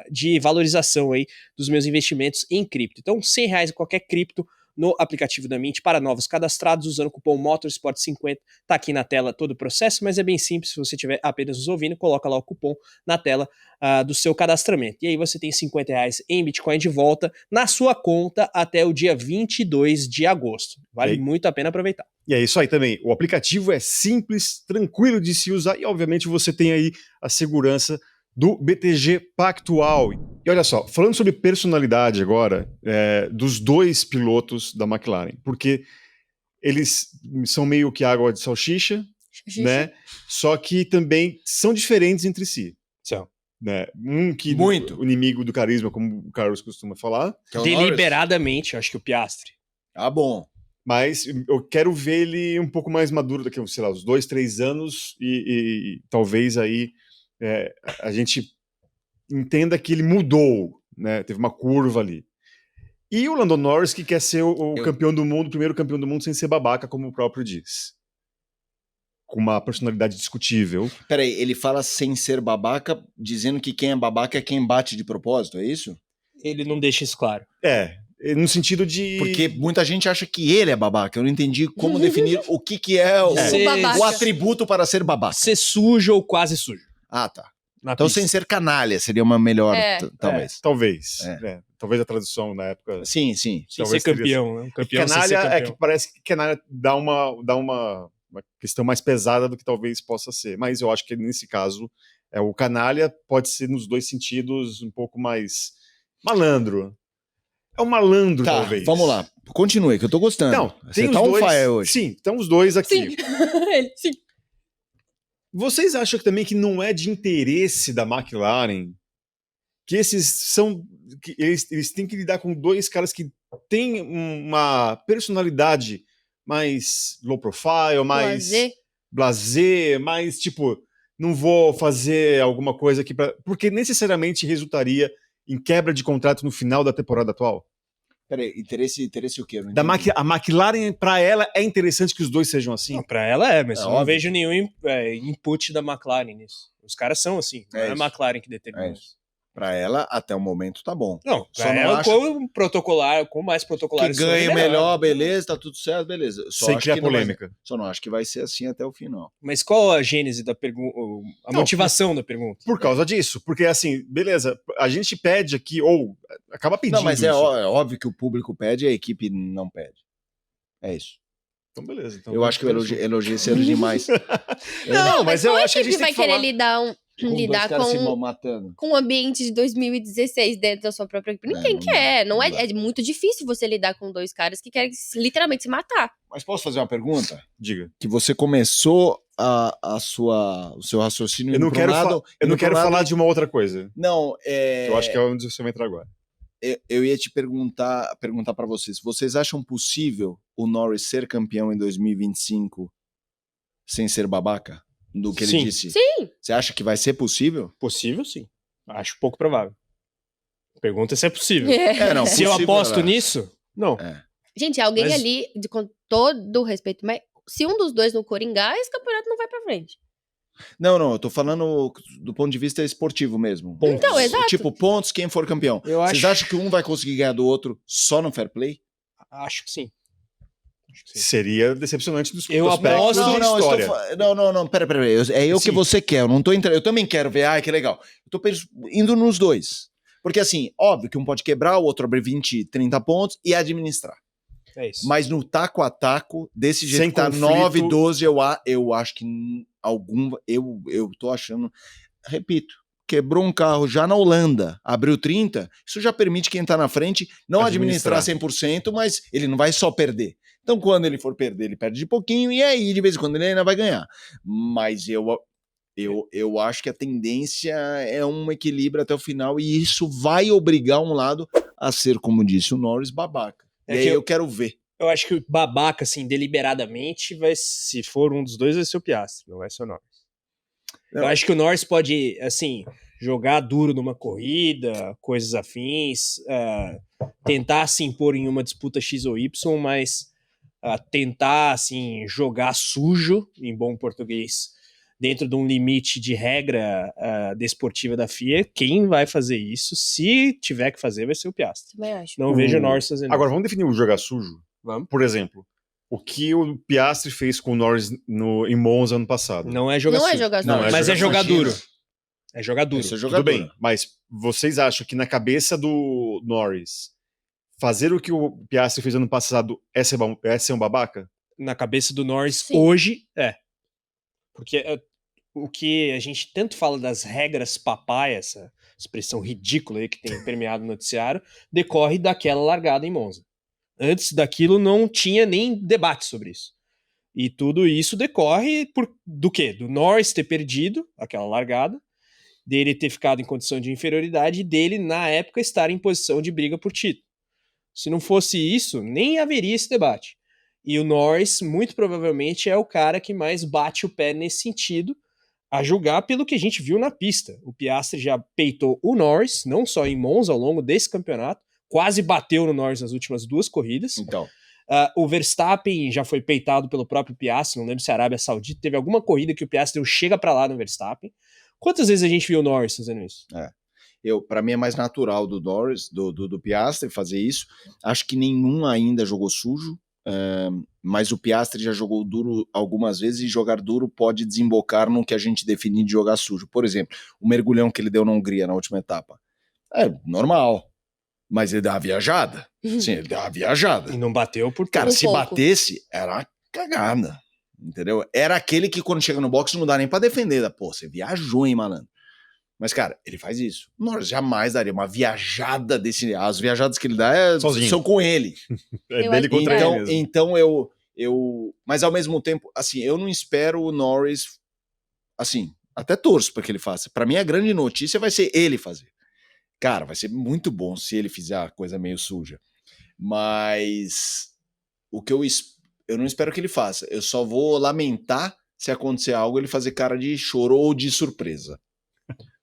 de valorização aí dos meus investimentos em cripto. Então R$100 em qualquer cripto no aplicativo da Mint para novos cadastrados usando o cupom MOTORSPORT50. Tá aqui na tela todo o processo, mas é bem simples. Se você estiver apenas nos ouvindo, coloca lá o cupom na tela do seu cadastramento. E aí você tem R$50 em Bitcoin de volta na sua conta até o dia 22 de agosto. Vale muito a pena aproveitar. E é isso aí também. O aplicativo é simples, tranquilo de se usar e, obviamente, você tem aí a segurança do BTG Pactual. E olha só, falando sobre personalidade agora, dos dois pilotos da McLaren, porque eles são meio que água de salsicha, né? Só que também são diferentes entre si. São. Né? Que Muito. O inimigo do carisma, como o Carlos costuma falar. Que é o Norris. Deliberadamente, eu acho que o Piastri. Ah, bom. Mas eu quero ver ele um pouco mais maduro daqui, sei lá, uns 2, 3 anos e talvez aí a gente entenda que ele mudou, né? Teve uma curva ali. E o Lando Norris que quer ser o campeão do mundo, o primeiro campeão do mundo sem ser babaca, como o próprio diz. Com uma personalidade discutível. Peraí, ele fala sem ser babaca, dizendo que quem é babaca é quem bate de propósito, é isso? Ele não deixa isso claro. No sentido de... Porque muita gente acha que ele é babaca. Eu não entendi como definir o que é o atributo para ser babaca. Ser sujo ou quase sujo. Ah, tá. Na Então, pista. sem ser canalha, seria uma melhor, talvez. Talvez. Talvez a tradução na época... Sim. Sem talvez ser campeão, né? Um campeão sem ser canalha campeão. que parece que canalha dá uma questão mais pesada do que talvez possa ser. Mas eu acho que nesse caso, o canalha pode ser nos dois sentidos um pouco mais malandro. É um malandro, Tá, talvez. vamos lá. Continue, que eu tô gostando. Não, Você tem tá os on dois, fire hoje. Sim, estão os dois aqui. Sim. Sim. Vocês acham que também que não é de interesse da McLaren que esses são... que eles têm que lidar com dois caras que têm uma personalidade mais low profile, mais blasé, mais tipo, não vou fazer alguma coisa aqui para... Porque necessariamente resultaria em quebra de contrato no final da temporada atual. Peraí, interesse o quê? A McLaren, para ela, é interessante que os dois sejam assim? Não, pra ela mas eu não óbvio. vejo nenhum input da McLaren nisso. Os caras são assim, não é a isso. McLaren que determina É isso. Pra ela, até o momento, tá bom. Não, Só pra não ela, acho- com mais Que protocolar ganhe melhor, beleza, tá tudo certo, beleza. Só Sem acho criar que não vai- polêmica. Só não acho que vai ser assim até o final. Mas qual a gênese da pergunta, a Não, motivação da pergunta? Por causa disso. Porque, assim, beleza, a gente pede aqui, ou acaba pedindo Não, mas é isso. óbvio que o público pede e a equipe não pede. É isso. Então, beleza. Então, Eu acho que eu elogiei cedo demais. Não, mas eu qual acho que a gente equipe tem vai que querer falar... lidar caras se com matando. o ambiente de 2016 dentro da sua própria equipe? Ninguém não quer. dá, Não não é, dá. é muito difícil você lidar com dois caras que querem literalmente se matar. Mas posso fazer uma pergunta? Diga. Que você começou o seu raciocínio Eu não indo pra quero, um lado, eu não indo pra quero um lado- falar de uma outra coisa. Não, Que eu acho que é onde você vai entrar agora. eu ia te perguntar para vocês. Vocês acham possível o Norris ser campeão em 2025 sem ser babaca? Do que ele Sim. disse? Sim. Você acha que vai ser possível? Possível, sim. Acho pouco provável. Pergunta se é possível. Não, Se eu possível, aposto né? nisso, não. Gente, alguém Mas- ali, com todo o respeito, mas se um dos dois não coringar, esse campeonato não vai pra frente. Não, eu tô falando do ponto de vista esportivo mesmo. Pontos. Então, exato. Tipo, pontos, quem for campeão. Eu Vocês acho, acham que um vai conseguir ganhar do outro só no fair play? acho que sim. Acho que sim. Seria decepcionante dos Eu aspectos aposto- da história. Peraí. É eu Sim. que você quer. Eu não tô entrando. Eu também quero ver. Ai, que legal. Eu tô indo nos dois. Porque assim, óbvio que um pode quebrar, o outro abrir 20, 30 pontos e administrar. É isso. Mas no taco a taco, desse jeito Sem que tá conflito. 9, 12, eu acho que algum. Eu tô achando. Repito. Quebrou um carro já na Holanda, abriu 30, isso já permite quem tá na frente não administrar 100%, mas ele não vai só perder. Então, quando ele for perder, ele perde de pouquinho, e aí, de vez em quando, ele ainda vai ganhar. Mas eu acho que a tendência é um equilíbrio até o final, e isso vai obrigar um lado a ser, como disse o Norris, babaca. É e que aí eu quero ver. Eu acho que o babaca, assim, deliberadamente, se for um dos dois, vai ser o Piastri, não vai ser o Norris. Não. Eu acho que o Norris pode, assim, jogar duro numa corrida, coisas afins, tentar se impor em uma disputa X ou Y, mas tentar, assim, jogar sujo, em bom português, dentro de um limite de regra desportiva da FIA. Quem vai fazer isso, se tiver que fazer, vai ser o Piastri. Também acho. Não vejo o Norris fazendo Agora, isso. vamos definir o jogar sujo? Vamos. Por exemplo, o que o Piastri fez com o Norris em Monza ano passado. Não é jogar Não é sujo. jogar Não, sujo. Mas é jogar sujo. duro. É jogar duro. Isso é Tudo jogador. bem, mas vocês acham que na cabeça do Norris, fazer o que o Piastri fez ano passado é ser um babaca? Na cabeça do Norris, Sim. hoje, é. Porque o que a gente tanto fala das regras papai, essa expressão ridícula aí que tem permeado no noticiário, decorre daquela largada em Monza. Antes daquilo não tinha nem debate sobre isso. E tudo isso decorre do quê? Do Norris ter perdido aquela largada, dele ter ficado em condição de inferioridade e dele, na época, estar em posição de briga por título. Se não fosse isso, nem haveria esse debate. E o Norris, muito provavelmente, é o cara que mais bate o pé nesse sentido, a julgar pelo que a gente viu na pista. O Piastri já peitou o Norris, não só em Monza, ao longo desse campeonato, quase bateu no Norris nas últimas 2 corridas. Então, O Verstappen já foi peitado pelo próprio Piastri, não lembro se a Arábia Saudita teve alguma corrida que o Piastri deu chega pra lá no Verstappen. Quantas vezes a gente viu o Norris fazendo isso? para mim é mais natural do Norris, do Piastri fazer isso. Acho que nenhum ainda jogou sujo, mas o Piastri já jogou duro algumas vezes, e jogar duro pode desembocar no que a gente define de jogar sujo. Por exemplo, o mergulhão que ele deu na Hungria na última etapa. É normal, mas ele deu uma viajada. Sim, ele deu uma viajada. E não bateu por Cara, Um se pouco. batesse, era uma cagada. Entendeu? Era aquele que quando chega no box não dá nem pra defender. Pô, você viajou, hein, malandro? Mas, cara, ele faz isso. O Norris jamais daria uma viajada desse. As viajadas que ele dá Sozinho. são com ele. É Eu dele acho- contra ele mesmo. Então eu. Mas ao mesmo tempo, assim, eu não espero o Norris. Assim, até torço pra que ele faça. Pra mim, a grande notícia vai ser ele fazer. Cara, vai ser muito bom se ele fizer a coisa meio suja. Mas o que eu não espero que ele faça. Eu só vou lamentar se acontecer algo, ele fazer cara de choro ou de surpresa.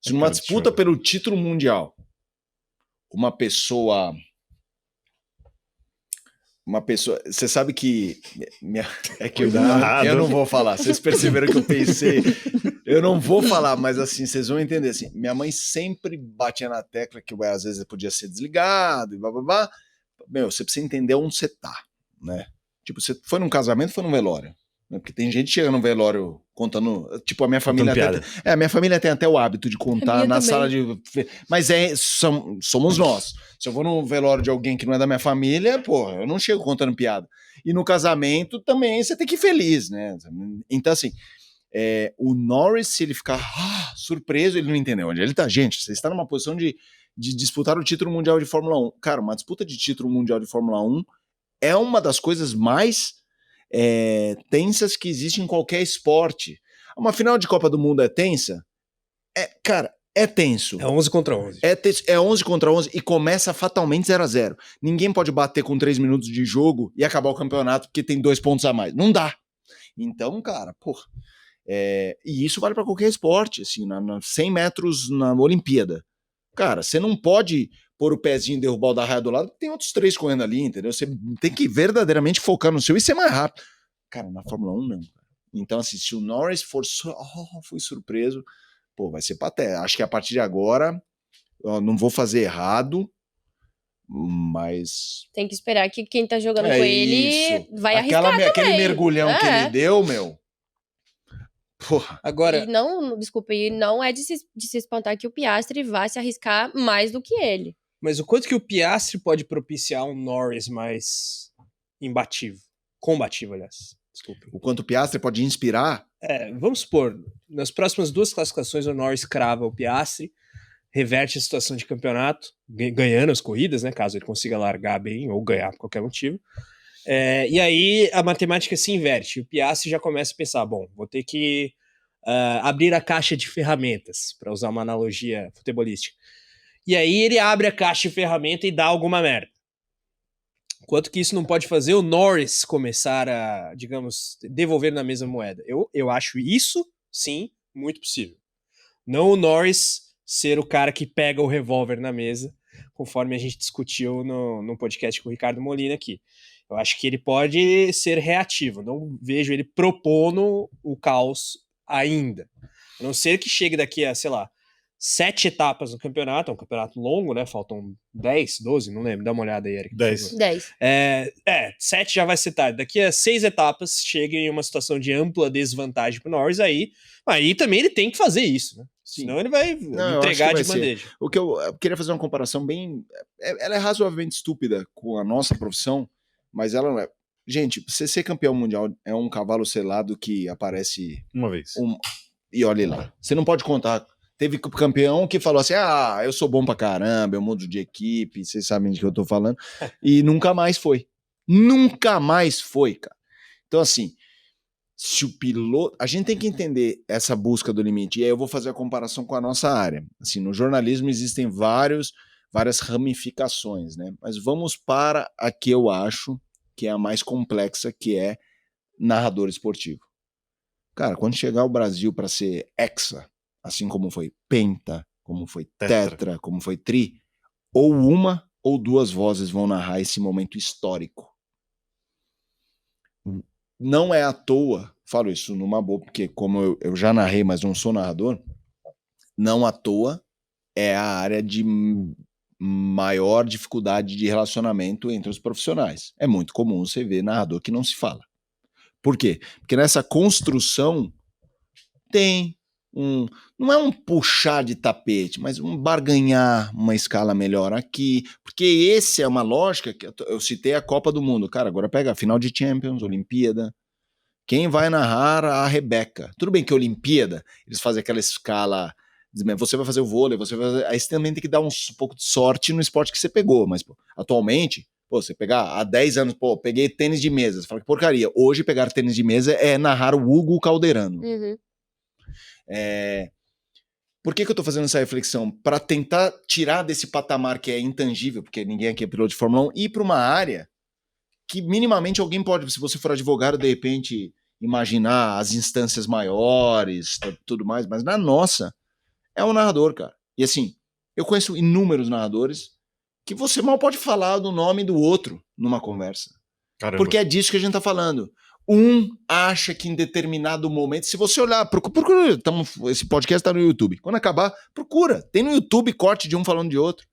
Se numa Cara de disputa choro. pelo título mundial, uma pessoa. Você sabe que. É que Cuidado. eu não vou falar. Vocês perceberam que eu pensei. Eu não vou falar, mas assim, vocês vão entender. Assim, minha mãe sempre batia na tecla que às vezes podia ser desligado e blá blá blá. Meu, você precisa entender onde você tá, né? Tipo, você foi num casamento, foi num velório. Né? Porque tem gente que chega no velório contando. Tipo, a minha família. A minha família tem até o hábito de contar na sala de. Mas somos nós. Se eu vou no velório de alguém que não é da minha família, pô, eu não chego contando piada. E no casamento também você tem que ir feliz, né? Então, assim. O Norris, se ele ficar surpreso, ele não entendeu onde ele tá. Gente, você está numa posição de disputar o título mundial de Fórmula 1. Cara, uma disputa de título mundial de Fórmula 1 é uma das coisas mais tensas que existe em qualquer esporte. Uma final de Copa do Mundo é tensa? Cara, é tenso. É 11 contra 11. É 11 contra 11 e começa fatalmente 0-0. Ninguém pode bater com 3 minutos de jogo e acabar o campeonato porque tem 2 pontos a mais. Não dá. Então, cara, porra. E isso vale para qualquer esporte, assim, 100 metros na Olimpíada. Cara, você não pode pôr o pezinho e derrubar o da raia do lado, porque tem outros 3 correndo ali, entendeu? Você tem que verdadeiramente focar no seu e ser mais rápido. Cara, na Fórmula 1 não. Então, assim, se o Norris fui surpreso, pô, vai ser patético. Acho que a partir de agora, eu não vou fazer errado, mas... Tem que esperar que quem tá jogando com ele vai arriscar também. Aquele mergulhão que ele deu, meu... Porra. Agora... E não é de se espantar que o Piastri vá se arriscar mais do que ele. Mas o quanto que o Piastri pode propiciar um Norris mais combativo, aliás. Desculpa. O quanto o Piastri pode inspirar? Vamos supor, nas próximas 2 classificações o Norris crava o Piastri, reverte a situação de campeonato, ganhando as corridas, né, caso ele consiga largar bem ou ganhar por qualquer motivo. E aí a matemática se inverte. O Piastri já começa a pensar, bom, vou ter que abrir a caixa de ferramentas, para usar uma analogia futebolística. E aí ele abre a caixa de ferramenta e dá alguma merda. Quanto que isso não pode fazer o Norris começar a, digamos, devolver na mesma moeda? Eu acho isso, sim, muito possível. Não o Norris ser o cara que pega o revólver na mesa, conforme a gente discutiu no podcast com o Ricardo Molina aqui. Eu acho que ele pode ser reativo. Não vejo ele propondo o caos ainda. A não ser que chegue daqui a, sei lá, 7 etapas no campeonato. É um campeonato longo, né? Faltam 10, 12, não lembro. Dá uma olhada aí, Eric. 10. 7 já vai ser tarde. Daqui a 6 etapas chega em uma situação de ampla desvantagem pro Norris. Aí também ele tem que fazer isso, né? Sim. Senão ele vai entregar de bandeja. O que eu queria fazer uma comparação bem... Ela é razoavelmente estúpida com a nossa profissão, mas ela não é. Gente, você ser campeão mundial é um cavalo selado que aparece... Uma vez. E olha lá. Você não pode contar. Teve campeão que falou assim, eu sou bom pra caramba, eu mudo de equipe, vocês sabem de que eu tô falando. E nunca mais foi. Nunca mais foi, cara. Então, assim, se o piloto... A gente tem que entender essa busca do limite. E aí eu vou fazer a comparação com a nossa área. Assim, no jornalismo existem várias ramificações, né? Mas vamos para a que eu acho que é a mais complexa, que é narrador esportivo. Cara, quando chegar o Brasil para ser hexa, assim como foi penta, como foi tetra, como foi tri, ou uma ou 2 vozes vão narrar esse momento histórico. Não é à toa, falo isso numa boa, porque como eu já narrei, mas não sou narrador, não à toa é a área de maior dificuldade de relacionamento entre os profissionais. É muito comum você ver narrador que não se fala. Por quê? Porque nessa construção tem não é um puxar de tapete, mas um barganhar uma escala melhor aqui, porque essa é uma lógica que eu citei a Copa do Mundo. Cara, agora pega a final de Champions, Olimpíada. Quem vai narrar a Rebeca? Tudo bem que a Olimpíada, eles fazem aquela escala, você vai fazer o vôlei, aí você também tem que dar um pouco de sorte no esporte que você pegou, mas atualmente, você pegar há 10 anos, peguei tênis de mesa, você fala que porcaria. Hoje pegar tênis de mesa é narrar o Hugo Calderano. Uhum. Por que eu tô fazendo essa reflexão? Para tentar tirar desse patamar que é intangível, porque ninguém aqui é piloto de Fórmula 1, e ir para uma área que minimamente alguém pode, se você for advogado, de repente imaginar as instâncias maiores, tudo mais, mas na nossa é um narrador, cara. E assim, eu conheço inúmeros narradores que você mal pode falar do nome do outro numa conversa. Caramba. Porque é disso que a gente tá falando. Um acha que em determinado momento, se você olhar, procura, esse podcast tá no YouTube. Quando acabar, procura. Tem no YouTube corte de um falando de outro.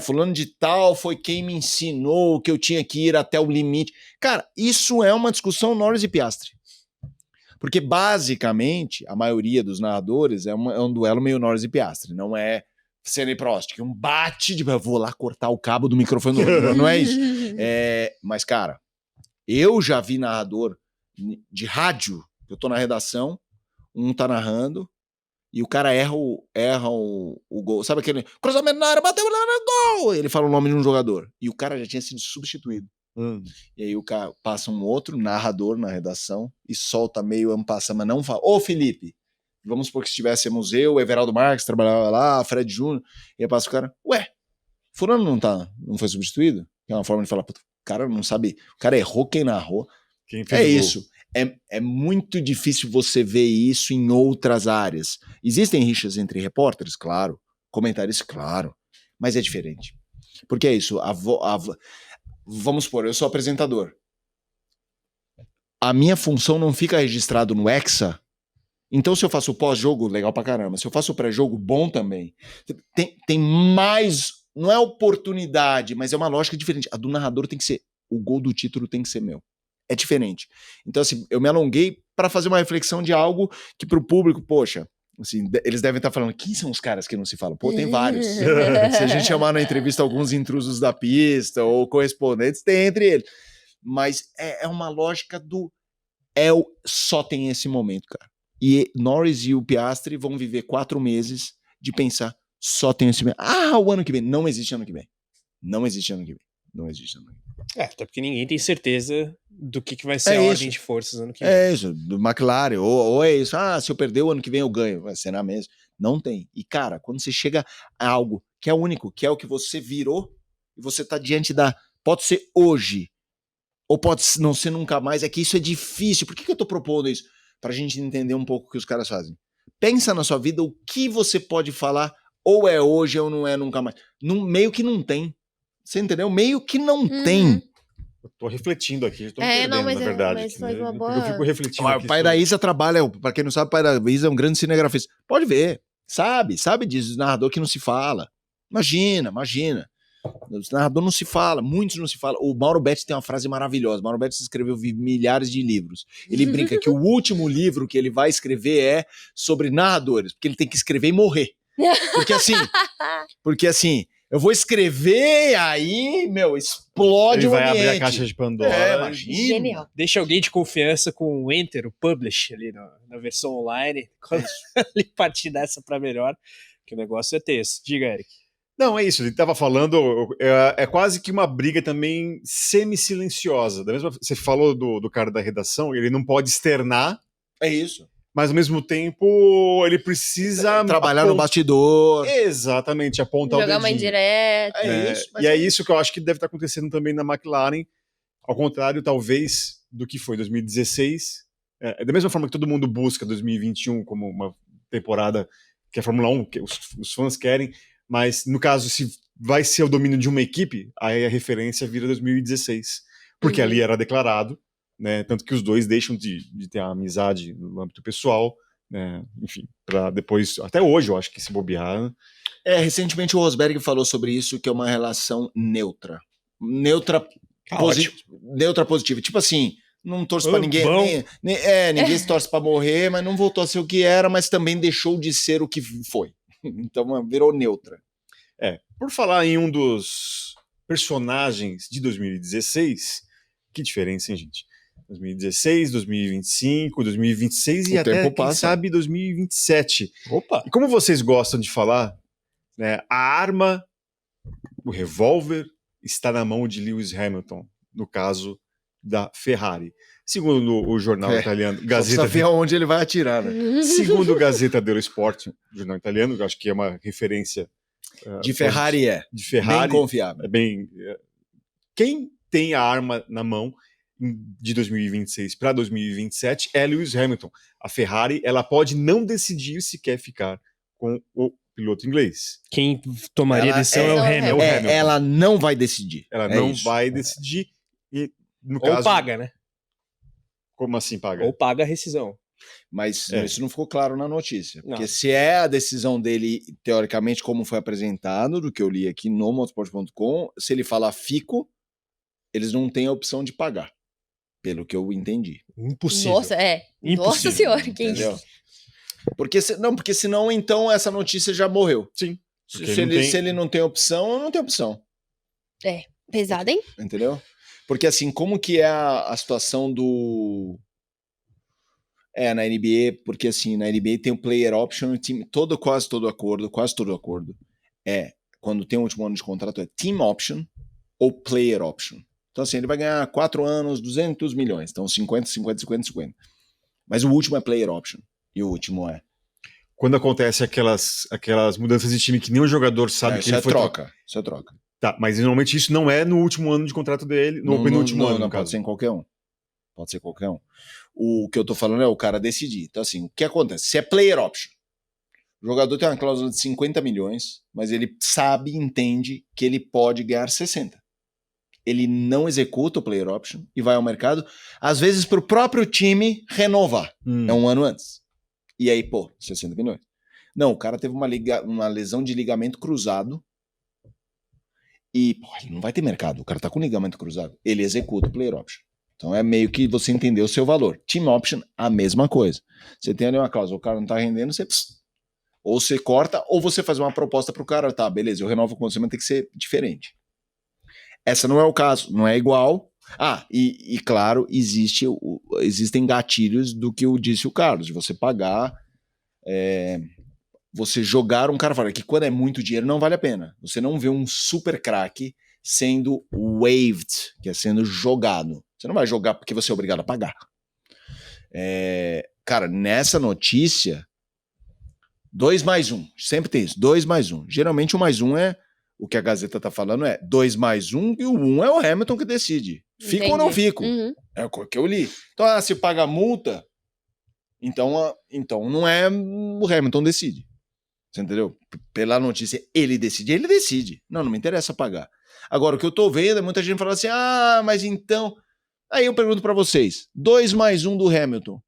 Fulano de tal foi quem me ensinou que eu tinha que ir até o limite. Cara, isso é uma discussão Norris e Piastri. Porque, basicamente, a maioria dos narradores é um duelo meio Norris e Piastri. Não é Senna e Prost, que um bate de... Vou lá cortar o cabo do microfone. Não é isso. Mas, cara, eu já vi narrador de rádio, eu tô na redação, um tá narrando, e o cara erra o gol. Sabe aquele cruzamento na área, bateu no gol! Ele fala o nome de um jogador. E o cara já tinha sido substituído. E aí o cara passa um outro narrador na redação e solta meio ampassa, mas não fala. Ô, Felipe, vamos supor que estivéssemos eu, o Everaldo Marques, trabalhava lá, Fred Júnior, e aí passa o cara, fulano não foi substituído? Que é uma forma de falar, puta, o cara não sabe, o cara errou quem narrou. Quem fez o gol. Isso. É muito difícil você ver isso em outras áreas. Existem rixas entre repórteres? Claro. Comentaristas? Claro. Mas é diferente. Porque é isso. Vamos supor, eu sou apresentador. A minha função não fica registrado no Hexa. Então, se eu faço o pós-jogo, legal pra caramba. Se eu faço o pré-jogo, bom também. Tem mais... Não é oportunidade, mas é uma lógica diferente. A do narrador tem que ser... O gol do título tem que ser meu. É diferente. Então, assim, eu me alonguei para fazer uma reflexão de algo que pro público, poxa, assim, eles devem estar falando, quem são os caras que não se falam? Pô, tem vários. Se a gente chamar na entrevista alguns intrusos da pista ou correspondentes, tem entre eles. Mas é uma lógica do... Só tem esse momento, cara. E Norris e o Piastri vão viver 4 meses de pensar, só tem esse momento. O ano que vem. Não existe ano que vem. Não existe ano que vem. Não existe ano que vem. Até porque ninguém tem certeza do que vai ser a ordem de forças ano que vem. É isso, do McLaren, ou é isso, se eu perder o ano que vem eu ganho, vai ser na mesma. Não tem. E cara, quando você chega a algo que é único, que é o que você virou, e você tá diante pode ser hoje, ou pode não ser nunca mais, é que isso é difícil. Por que eu tô propondo isso? Pra gente entender um pouco o que os caras fazem. Pensa na sua vida o que você pode falar, ou é hoje ou não é nunca mais. Meio que não tem. Você entendeu? Meio que não tem. Eu tô refletindo aqui, eu tô me perdendo, na verdade. Mas foi uma Porque boa... eu fico refletindo O pai da Isa trabalha, pra quem não sabe, o pai da Isa é um grande cinegrafista. Pode ver, sabe disso, narrador que não se fala. Imagina. O narrador não se fala, muitos não se falam. O Mauro Betti tem uma frase maravilhosa. Mauro Betti escreveu milhares de livros. Ele brinca que o último livro que ele vai escrever é sobre narradores, porque ele tem que escrever e morrer. Porque assim, eu vou escrever, aí, explode o ambiente. Ele vai abrir a caixa de Pandora. Imagina. Genial. Deixa alguém de confiança com o Enter, o Publish, ali na versão online. Quando ele partir dessa pra melhor, que o negócio é tenso. Diga, Eric. Não, é isso. Ele estava falando, é quase que uma briga também semi-silenciosa. Você falou do cara da redação, ele não pode externar. É isso. Mas ao mesmo tempo ele precisa trabalhar no bastidor. Exatamente, apontar jogar o dedinho. uma indireta. É isso que eu acho que deve estar acontecendo também na McLaren. Ao contrário, talvez, do que foi 2016. Da mesma forma que todo mundo busca 2021 como uma temporada que a Fórmula 1, que os fãs querem, mas no caso, se vai ser o domínio de uma equipe, aí a referência vira 2016. Porque ali era declarado, né? Tanto que os dois deixam de ter a amizade no âmbito pessoal, né? Enfim, para depois, até hoje eu acho que se bobear. Recentemente o Rosberg falou sobre isso, que é uma relação neutra. Neutra positiva. Tipo assim, não torço pra ninguém. Ninguém se torce pra morrer, mas não voltou a ser o que era, mas também deixou de ser o que foi. Então virou neutra. Por falar em um dos personagens de 2016, que diferença, hein, gente? 2016, 2025, 2026 e até, quem sabe, 2027. Opa! E como vocês gostam de falar, né, a arma, o revólver, está na mão de Lewis Hamilton, no caso da Ferrari. Segundo o jornal italiano, Gazeta... Só ver onde ele vai atirar, né? Segundo o Gazeta dello Sport, jornal italiano, que eu acho que é uma referência... de Ferrari de Ferrari, bem confiável. Quem tem a arma na mão de 2026 para 2027 é Lewis Hamilton. A Ferrari, ela pode não decidir se quer ficar com o piloto inglês. Quem tomaria a decisão é o Hamilton. Ela não vai decidir. Ela não vai decidir. E, no Ou caso, paga, né? Como assim paga? Ou paga a rescisão. Mas É. isso não ficou claro na notícia. Não. Porque se é a decisão dele, teoricamente, como foi apresentado, do que eu li aqui no motorsport.com, se ele falar fico, eles não têm a opção de pagar. Pelo que eu entendi. Impossível. Nossa, Impossível, Nossa senhora, que Entendeu? isso. Porque senão, então, essa notícia já morreu. Sim. Se, Porque se não ele, tem- se ele não tem opção, não tem opção. Pesado, hein? Entendeu? Porque assim, como que é a situação do... na NBA, porque assim, na NBA tem o player option, o time, quase todo acordo, quando tem o último ano de contrato, é team option ou player option. Então assim, ele vai ganhar 4 anos, 200 milhões, então 50, 50, 50, 50. Mas o último é player option, e o último é... Quando acontece aquelas mudanças de time que nenhum jogador sabe que isso ele é foi troca, isso é troca. Tá, mas normalmente isso não é no último ano de contrato dele, no penúltimo ano, no Não, caso. pode ser em qualquer um. Pode ser qualquer um. O que eu tô falando é o cara decidir. Então assim, o que acontece? Se é player option, o jogador tem uma cláusula de 50 milhões, mas ele sabe, entende que ele pode ganhar 60. Ele não executa o player option e vai ao mercado, às vezes para o próprio time renovar. É um ano antes. E aí, 60 milhões. Não, o cara teve uma lesão de ligamento cruzado e ele não vai ter mercado. O cara tá com ligamento cruzado. Ele executa o player option. Então é meio que você entender o seu valor. Team option, a mesma coisa. Você tem ali uma cláusula, o cara não tá rendendo, você... ou você corta, ou você faz uma proposta pro cara, tá, beleza, eu renovo com você, mas tem que ser diferente. Essa não é o caso, não é igual. E claro, existem gatilhos do que disse o Carlos, de você pagar, você jogar um cara fora, que quando é muito dinheiro não vale a pena. Você não vê um super craque sendo waived, que é sendo jogado. Você não vai jogar porque você é obrigado a pagar. Cara, nessa notícia, 2+1, sempre tem isso, 2+1. Geralmente o mais um é, o que a Gazeta tá falando é 2+1 e o 1 é o Hamilton que decide. Fico ou não fico? Uhum. É o que eu li. Então, se paga multa, então não é o Hamilton decide. Você entendeu? Pela notícia, ele decide. Não me interessa pagar. Agora, o que eu tô vendo é muita gente falando assim, mas então... Aí eu pergunto pra vocês, 2+1 do Hamilton,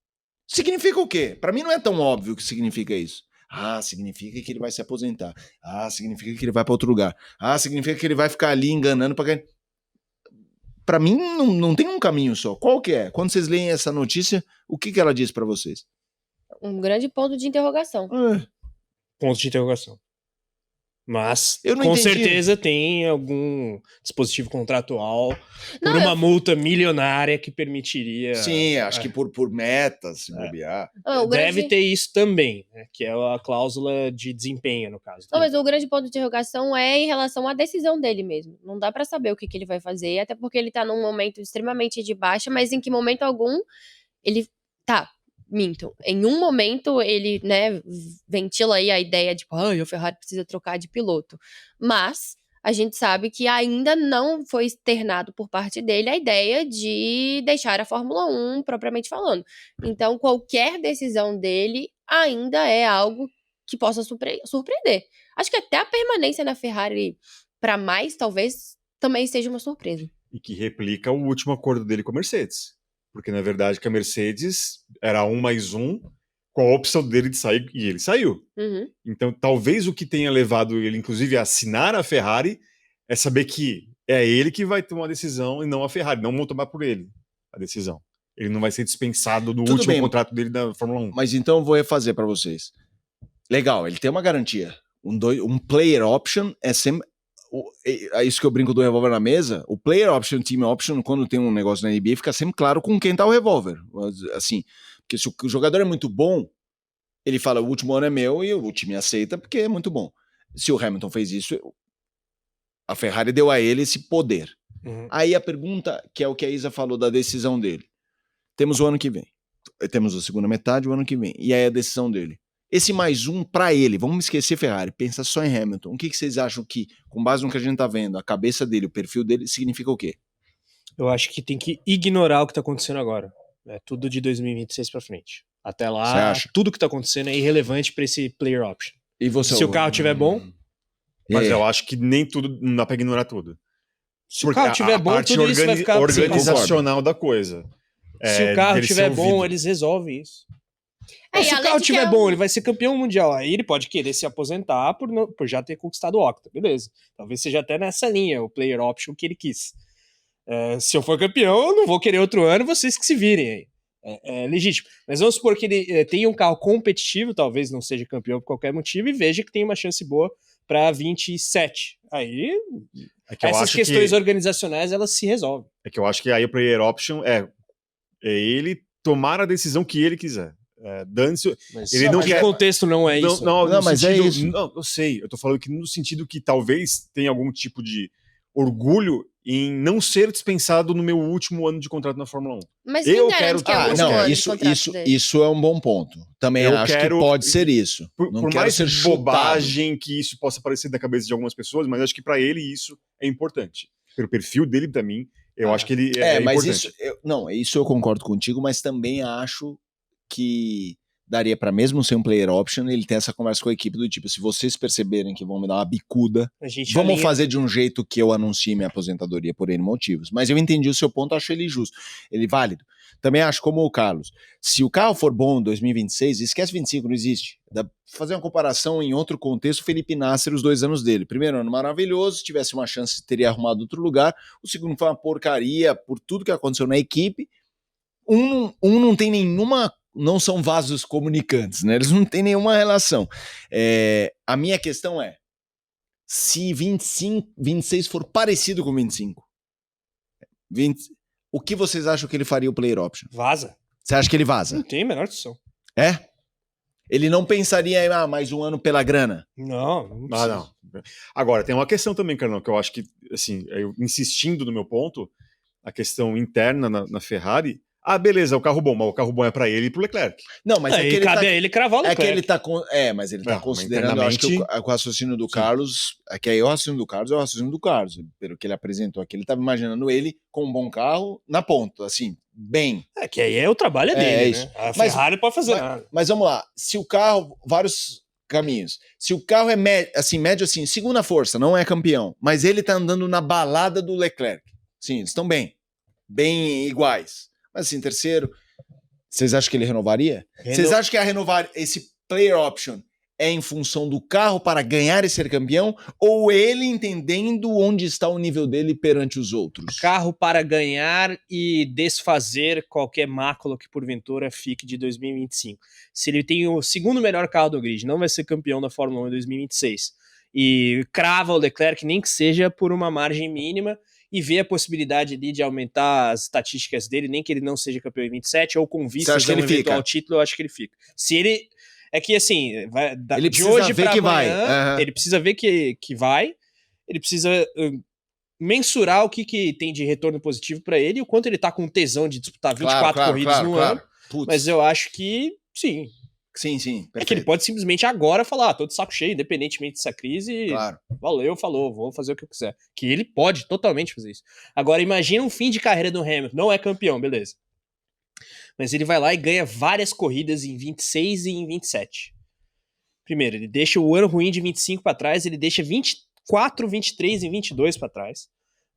significa o quê? Pra mim não é tão óbvio que significa isso. Significa que ele vai se aposentar. Significa que ele vai pra outro lugar. Significa que ele vai ficar ali enganando pra ganhar. Pra mim não tem um caminho só. Qual que é? Quando vocês leem essa notícia, o que ela diz pra vocês? Um grande ponto de interrogação. Ponto de interrogação. Mas, Eu não com entendi. certeza, tem algum dispositivo contratual Não, por uma multa milionária que permitiria... Sim, acho que por metas, se bobear. O Deve grande... ter isso também, né, que é a cláusula de desempenho, no caso. Não, mas o grande ponto de interrogação é em relação à decisão dele mesmo. Não dá pra saber o que ele vai fazer, até porque ele tá num momento extremamente de baixa, mas em que momento algum ele... Minto. Em um momento ele, né, ventila aí a ideia de, a Ferrari precisa trocar de piloto. Mas a gente sabe que ainda não foi externado por parte dele a ideia de deixar a Fórmula 1 propriamente falando. Então, qualquer decisão dele ainda é algo que possa surpreender. Acho que até a permanência na Ferrari para mais, talvez, também seja uma surpresa. E que replica o último acordo dele com a Mercedes. Porque, na verdade, que a Mercedes era 1+1 com a opção dele de sair, e ele saiu. Uhum. Então, talvez o que tenha levado ele, inclusive, a assinar a Ferrari é saber que é ele que vai tomar a decisão e não a Ferrari. Não vão tomar por ele a decisão. Ele não vai ser dispensado no último contrato dele da Fórmula 1. Mas então eu vou refazer para vocês. Legal, ele tem uma garantia. Um player option é sempre... É isso que eu brinco do revólver na mesa. O player option, team option, quando tem um negócio na NBA, fica sempre claro com quem tá o revólver. Assim, porque se o jogador é muito bom, ele fala, o último ano é meu, e o time aceita porque é muito bom. Se o Hamilton fez isso, a Ferrari deu a ele esse poder. Uhum. Aí a pergunta, que é o que a Isa falou da decisão dele. Temos o ano que vem. Temos a segunda metade, o ano que vem. E aí a decisão dele. Esse +1 para ele, vamos esquecer Ferrari, pensa só em Hamilton. O que vocês acham que, com base no que a gente tá vendo, a cabeça dele, o perfil dele, significa o quê? Eu acho que tem que ignorar o que tá acontecendo agora. É tudo de 2026 pra frente. Até lá, tudo que tá acontecendo é irrelevante pra esse player option. E você, se o carro tiver bom... Mas eu acho que nem tudo, não dá pra ignorar tudo. Se o carro tiver bom, tudo isso vai ficar... organizacional da coisa. Se o carro dele ser estiver bom, ouvido. eles resolvem isso. É, Mas se o além carro de que estiver é bom, um- ele vai ser campeão mundial. Aí ele pode querer se aposentar por já ter conquistado o Octa. Beleza. Talvez seja até nessa linha, o player option que ele quis. Se eu for campeão, eu não vou querer outro ano, vocês que se virem aí. É legítimo. Mas vamos supor que ele tenha um carro competitivo, talvez não seja campeão por qualquer motivo, e veja que tem uma chance boa para 27. Aí, É que eu essas acho questões que, organizacionais, elas se resolvem. é que eu acho que aí o player option é ele tomar a decisão que ele quiser. Dane-se. Mas, Ele não mas quer- o contexto não é isso. Não, Não, no mas é sentido, isso. Não, eu sei. Eu tô falando que no sentido que talvez tenha algum tipo de orgulho em não ser dispensado no meu último ano de contrato na Fórmula 1. Mas Eu quem garante quero- que é o Ah, último não, ano de isso, contrato isso, dele? isso é um bom ponto. Também Eu acho quero- que pode ser isso. Não Por quero mais ser chutado. bobagem que isso possa parecer da cabeça de algumas pessoas, mas acho que pra ele isso é importante. Pelo perfil dele, pra mim, eu acho que ele é Mas importante. isso eu concordo contigo, mas também acho que daria pra mesmo ser um player option ele ter essa conversa com a equipe do tipo, se vocês perceberem que vão me dar uma bicuda, A gente vamos alinha. fazer de um jeito que eu anuncie minha aposentadoria por N motivos. Mas eu entendi o seu ponto, acho ele justo, ele válido. Também acho como o Carlos, se o carro for bom em 2026, esquece 25, não existe. Dá pra fazer uma comparação em outro contexto, Felipe Nasser, os 2 anos dele. Primeiro ano maravilhoso, se tivesse uma chance teria arrumado outro lugar. O segundo foi uma porcaria por tudo que aconteceu na equipe. Um não tem nenhuma, não são vasos comunicantes, né? Eles não têm nenhuma relação. A minha questão é, se 26 for parecido com 25, o que vocês acham que ele faria o player option? Vaza. Você acha que ele Não vaza? tem a menor discussão. É? Ele não pensaria em mais um ano pela grana? Não, não precisa. Não. Agora, tem uma questão também, Carlão, que eu acho que, assim, eu insistindo no meu ponto, a questão interna na Ferrari. Ah, beleza, o carro bom, mas o carro bom é pra ele e pro Leclerc. Não, mas Aí cabe a ele cravar o É que Leclerc. ele tá mas ele tá Não, considerando, mas eu acho que internamente- o raciocínio do Sim. Carlos, é que aí o raciocínio do Carlos é o raciocínio do Carlos, pelo que ele apresentou aqui, ele tava imaginando ele com um bom carro na ponta, assim, bem. É que aí é o trabalho dele, isso. né? A Mas- Ferrari não pode fazer nada. Mas vamos lá, se o carro, vários caminhos, se o carro é médio assim, segunda força, não é campeão, mas ele tá andando na balada do Leclerc, sim, eles estão bem iguais, mas assim, terceiro, vocês acham que ele renovaria? Vocês acham que a renovar esse player option é em função do carro para ganhar e ser campeão? Ou ele entendendo onde está o nível dele perante os outros? Carro para ganhar e desfazer qualquer mácula que porventura fique de 2025. Se ele tem o segundo melhor carro do grid, não vai ser campeão da Fórmula 1 em 2026, e crava o Leclerc, nem que seja por uma margem mínima, e vê a possibilidade ali de aumentar as estatísticas dele, nem que ele não seja campeão em 27, ou com Você vistas acha que a um ele eventual fica? título, eu acho que ele fica. Se ele... É que assim, Ele de precisa hoje ver para que vai. amanhã, Aham. ele precisa ver que vai, ele precisa mensurar o que tem de retorno positivo para ele e o quanto ele tá com tesão de disputar 24 corridas no ano. Putz. Mas eu acho que sim. Sim, É que ele pode simplesmente agora falar, tô de saco cheio, independentemente dessa crise, Claro. valeu, falou, vou fazer o que eu quiser. Que ele pode totalmente fazer isso. Agora, imagina um fim de carreira do Hamilton, não é campeão, beleza. Mas ele vai lá e ganha várias corridas em 26 e em 27. Primeiro, ele deixa o ano ruim de 25 para trás, ele deixa 24, 23 e 22 para trás.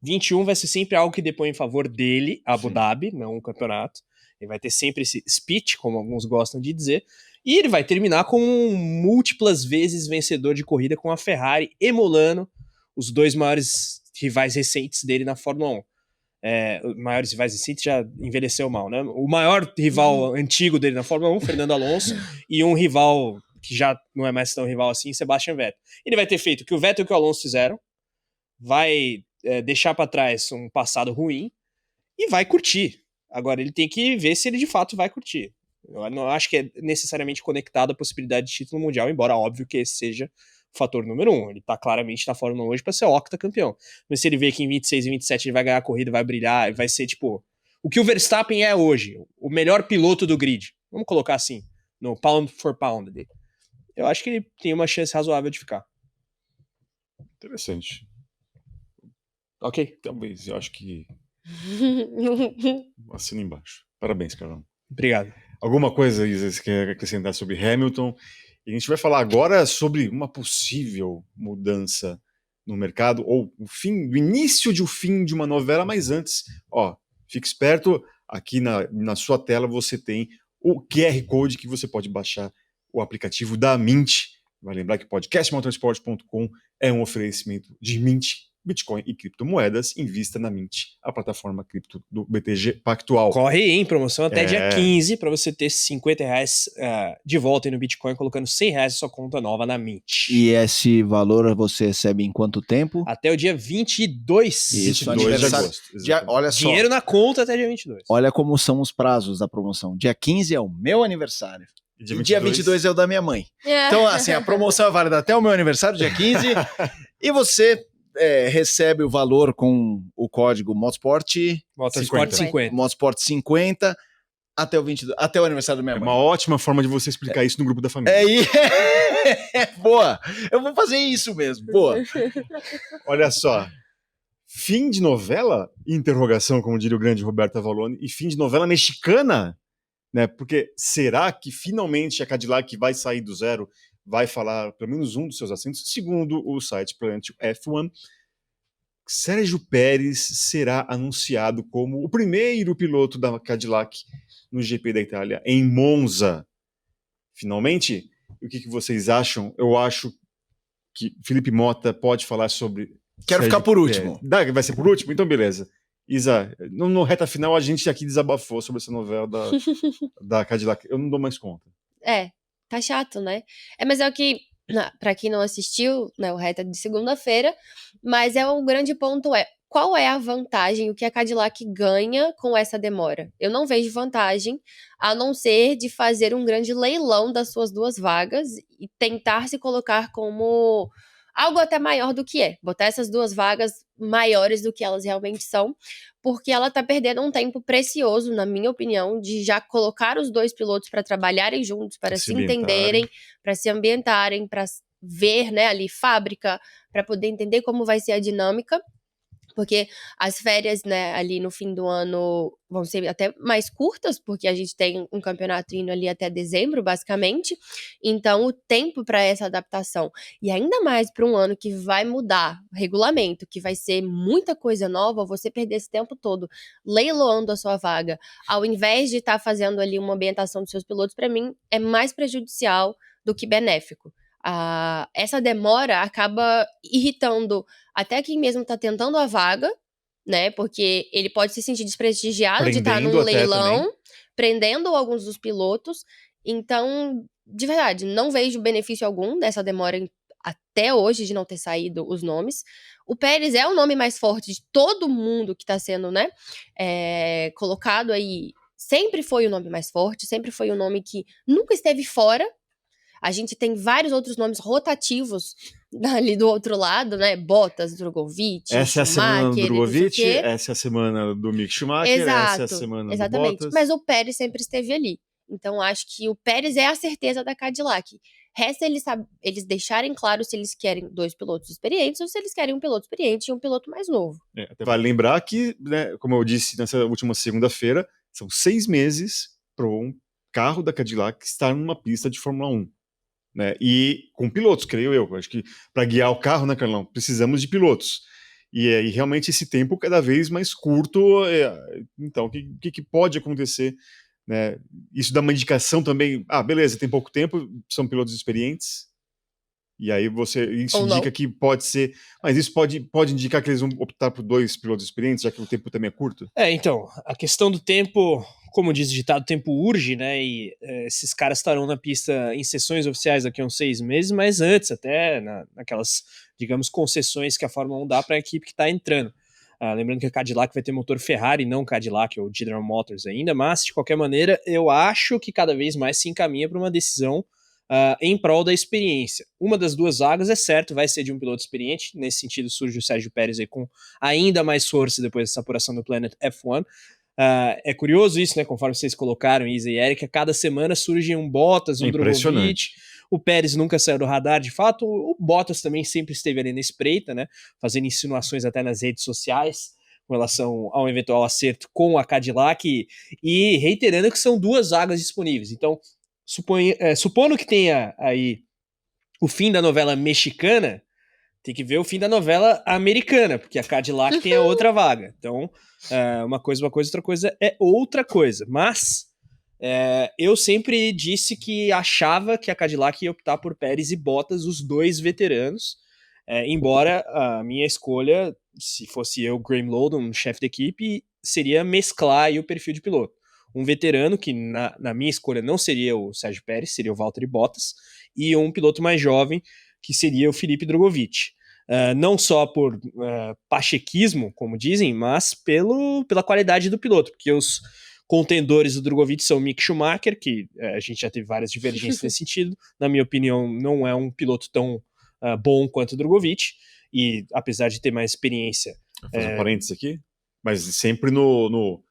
21 vai ser sempre algo que depõe em favor dele, Abu Dhabi, não o campeonato. Ele vai ter sempre esse speech, como alguns gostam de dizer. E ele vai terminar como um múltiplas vezes vencedor de corrida com a Ferrari e Molano, os dois maiores rivais recentes dele na Fórmula 1. Os maiores rivais recentes já envelheceu mal, né? O maior rival antigo dele na Fórmula 1, Fernando Alonso, e um rival que já não é mais tão rival assim, Sebastian Vettel. Ele vai ter feito o que o Vettel e o que o Alonso fizeram, vai deixar para trás um passado ruim e vai curtir. Agora, ele tem que ver se ele de fato vai curtir. Eu não acho que é necessariamente conectado à possibilidade de título mundial, embora óbvio que esse seja o fator número 1. Ele tá claramente na Fórmula 1 hoje para ser octacampeão. Mas se ele vê que em 26 e 27 ele vai ganhar a corrida, vai brilhar, vai ser tipo o que o Verstappen é hoje, o melhor piloto do grid. Vamos colocar assim, no pound for pound dele. Eu acho que ele tem uma chance razoável de ficar. Interessante. Ok? Talvez, eu acho que assina embaixo. Parabéns, Carlão. Obrigado. Alguma coisa, Isa, você quer acrescentar sobre Hamilton? E a gente vai falar agora sobre uma possível mudança no mercado, ou o início de um fim de uma novela, mas antes, fique esperto, aqui na sua tela você tem o QR Code que você pode baixar o aplicativo da Mint. Vai lembrar que podcastmotorsport.com é um oferecimento de Mint, Bitcoin e criptomoedas. Invista na Mint, a plataforma cripto do BTG Pactual. Corre aí, em promoção até dia 15 para você ter R$50 de volta aí no Bitcoin, colocando R$100 na sua conta nova na Mint. E esse valor você recebe em quanto tempo? Até o dia 22. Isso, 22 de aniversário. agosto. Olha só, Dinheiro na conta até dia 22. olha como são os prazos da promoção. Dia 15 é o meu aniversário. E E dia 22 é o da minha mãe. É. Então, assim, a promoção é válida até o meu aniversário, dia 15. E você recebe o valor com o código Motorsport Motorsport 50. Motorsport 50 até o aniversário da minha É mãe. uma ótima forma de você explicar isso no grupo da família. Boa! Eu vou fazer isso mesmo, boa. Olha só. Fim de novela? Interrogação, como diria o grande Roberto Avalone. E fim de novela mexicana? Né? Porque será que finalmente a Cadillac vai sair do zero? Vai falar pelo menos um dos seus assentos? Segundo o site Planet F1, Sérgio Pérez será anunciado como o primeiro piloto da Cadillac no GP da Itália, em Monza. Finalmente, o que vocês acham? Eu acho que Felipe Mota pode falar sobre... Quero Sérgio ficar por último. Vai ser por último? Então beleza. Isa, no reta final a gente aqui desabafou sobre essa novela da Cadillac. Eu não dou mais conta. Tá chato, né? Mas é o que, pra quem não assistiu, né, o reta de segunda-feira, mas o grande ponto qual é a vantagem, o que a Cadillac ganha com essa demora? Eu não vejo vantagem, a não ser de fazer um grande leilão das suas duas vagas e tentar se colocar como algo até maior do que botar essas duas vagas maiores do que elas realmente são, porque ela tá perdendo um tempo precioso, na minha opinião, de já colocar os dois pilotos para trabalharem juntos, para se entenderem, para se ambientarem, para ver, né, ali fábrica, para poder entender como vai ser a dinâmica. Porque as férias, né, ali no fim do ano vão ser até mais curtas, porque a gente tem um campeonato indo ali até dezembro, basicamente. Então, o tempo para essa adaptação, e ainda mais para um ano que vai mudar o regulamento, que vai ser muita coisa nova, você perder esse tempo todo leiloando a sua vaga, ao invés de estar fazendo ali uma ambientação dos seus pilotos, para mim, é mais prejudicial do que benéfico. Essa demora acaba irritando até quem mesmo tá tentando a vaga, né? Porque ele pode se sentir desprestigiado de estar num leilão, prendendo alguns dos pilotos. Então, de verdade, não vejo benefício algum dessa demora até hoje de não ter saído os nomes. O Pérez é o nome mais forte de todo mundo que tá sendo, né, colocado aí. Sempre foi o nome mais forte, sempre foi o nome que nunca esteve fora. A gente tem vários outros nomes rotativos ali do outro lado, né? Bottas, Drogovic, essa é a semana do Drogovic, essa é a semana do Mick Schumacher, essa é a semana do Bottas. Mas o Pérez sempre esteve ali. Então, acho que o Pérez é a certeza da Cadillac. Resta eles deixarem claro se eles querem dois pilotos experientes ou se eles querem um piloto experiente e um piloto mais novo. Até vale lembrar que, né, como eu disse nessa última segunda-feira, são 6 meses para um carro da Cadillac estar numa pista de Fórmula 1. Né? E com pilotos, creio eu. Acho que para guiar o carro, né, Carlão, precisamos de pilotos. E realmente esse tempo cada vez mais curto. Então, o que pode acontecer? Né? Isso dá uma indicação também. Beleza, tem pouco tempo, são pilotos experientes. E aí isso ou indica não. que pode ser. Mas isso pode indicar que eles vão optar por 2 pilotos experientes, já que o tempo também é curto? Então, a questão do tempo, como diz o ditado, o tempo urge, né? E esses caras estarão na pista em sessões oficiais daqui a uns 6 meses, mas antes, até naquelas, digamos, concessões que a Fórmula 1 dá para a equipe que está entrando. Lembrando que a Cadillac vai ter motor Ferrari, não Cadillac ou General Motors ainda, mas, de qualquer maneira, eu acho que cada vez mais se encaminha para uma decisão em prol da experiência. Uma das duas vagas, é certo, vai ser de um piloto experiente. Nesse sentido, surge o Sérgio Pérez aí com ainda mais força depois dessa apuração do Planet F1. É curioso isso, né? Conforme vocês colocaram, Isa e Erika, cada semana surge um Bottas, um Drogovic. O Pérez nunca saiu do radar, de fato. O Bottas também sempre esteve ali na espreita, né? Fazendo insinuações até nas redes sociais com relação a um eventual acerto com a Cadillac e reiterando que são 2 vagas disponíveis. Então, supondo que tenha aí o fim da novela mexicana, Tem que ver o fim da novela americana, porque a Cadillac tem a outra vaga. Então, uma coisa, outra coisa é outra coisa. Mas eu sempre disse que achava que a Cadillac ia optar por Pérez e Bottas, os dois veteranos. Embora a minha escolha, se fosse eu, Graham Lowdon, chefe da equipe, seria mesclar aí o perfil de piloto. Um veterano, que na minha escolha não seria o Sérgio Pérez, seria o Valtteri Bottas, e um piloto mais jovem, que seria o Felipe Drogovic. Não só por pachequismo, como dizem, mas pela qualidade do piloto, porque os contendores do Drogovic são o Mick Schumacher, que a gente já teve várias divergências nesse sentido. Na minha opinião, não é um piloto tão bom quanto o Drogovic, e apesar de ter mais experiência... Vou fazer um parênteses aqui, mas sempre no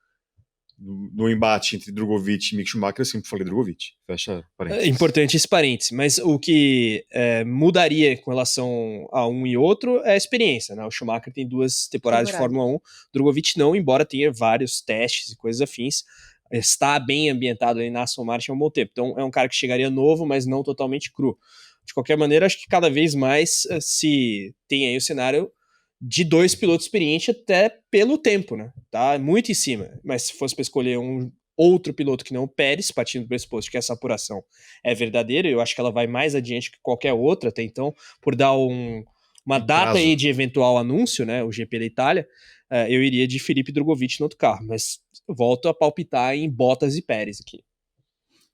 embate entre Drogovic e Mick Schumacher, eu sempre falei Drogovic. Fecha parênteses. É importante esse parênteses, mas o que mudaria com relação a um e outro é a experiência, né? O Schumacher tem 2 temporadas de Fórmula 1, Drogovic não, embora tenha vários testes e coisas afins, está bem ambientado aí na Aston Martin há um bom tempo. Então é um cara que chegaria novo, mas não totalmente cru. De qualquer maneira, acho que cada vez mais se tem aí o cenário de 2 pilotos experientes até pelo tempo, né? Tá muito em cima. Mas se fosse para escolher um outro piloto que não o Pérez, partindo do pressuposto que essa apuração é verdadeira, eu acho que ela vai mais adiante que qualquer outra até então, por dar uma data aí de eventual anúncio, né? O GP da Itália, eu iria de Felipe Drogovic no outro carro, mas eu volto a palpitar em Bottas e Pérez aqui.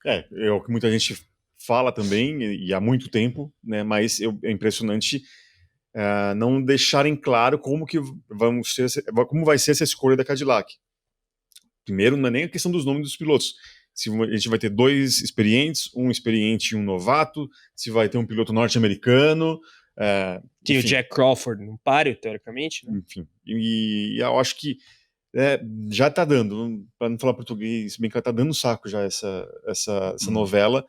É o que muita gente fala também, e há muito tempo, né? Mas é impressionante não deixarem claro como vai ser essa escolha da Cadillac. Primeiro, não é nem a questão dos nomes dos pilotos. Se a gente vai ter 2 experientes, um experiente e um novato, se vai ter um piloto norte-americano. Tem o Jack Crawford no páreo, teoricamente, né? Enfim, e eu acho que já tá dando, para não falar português, bem que tá dando saco já essa novela.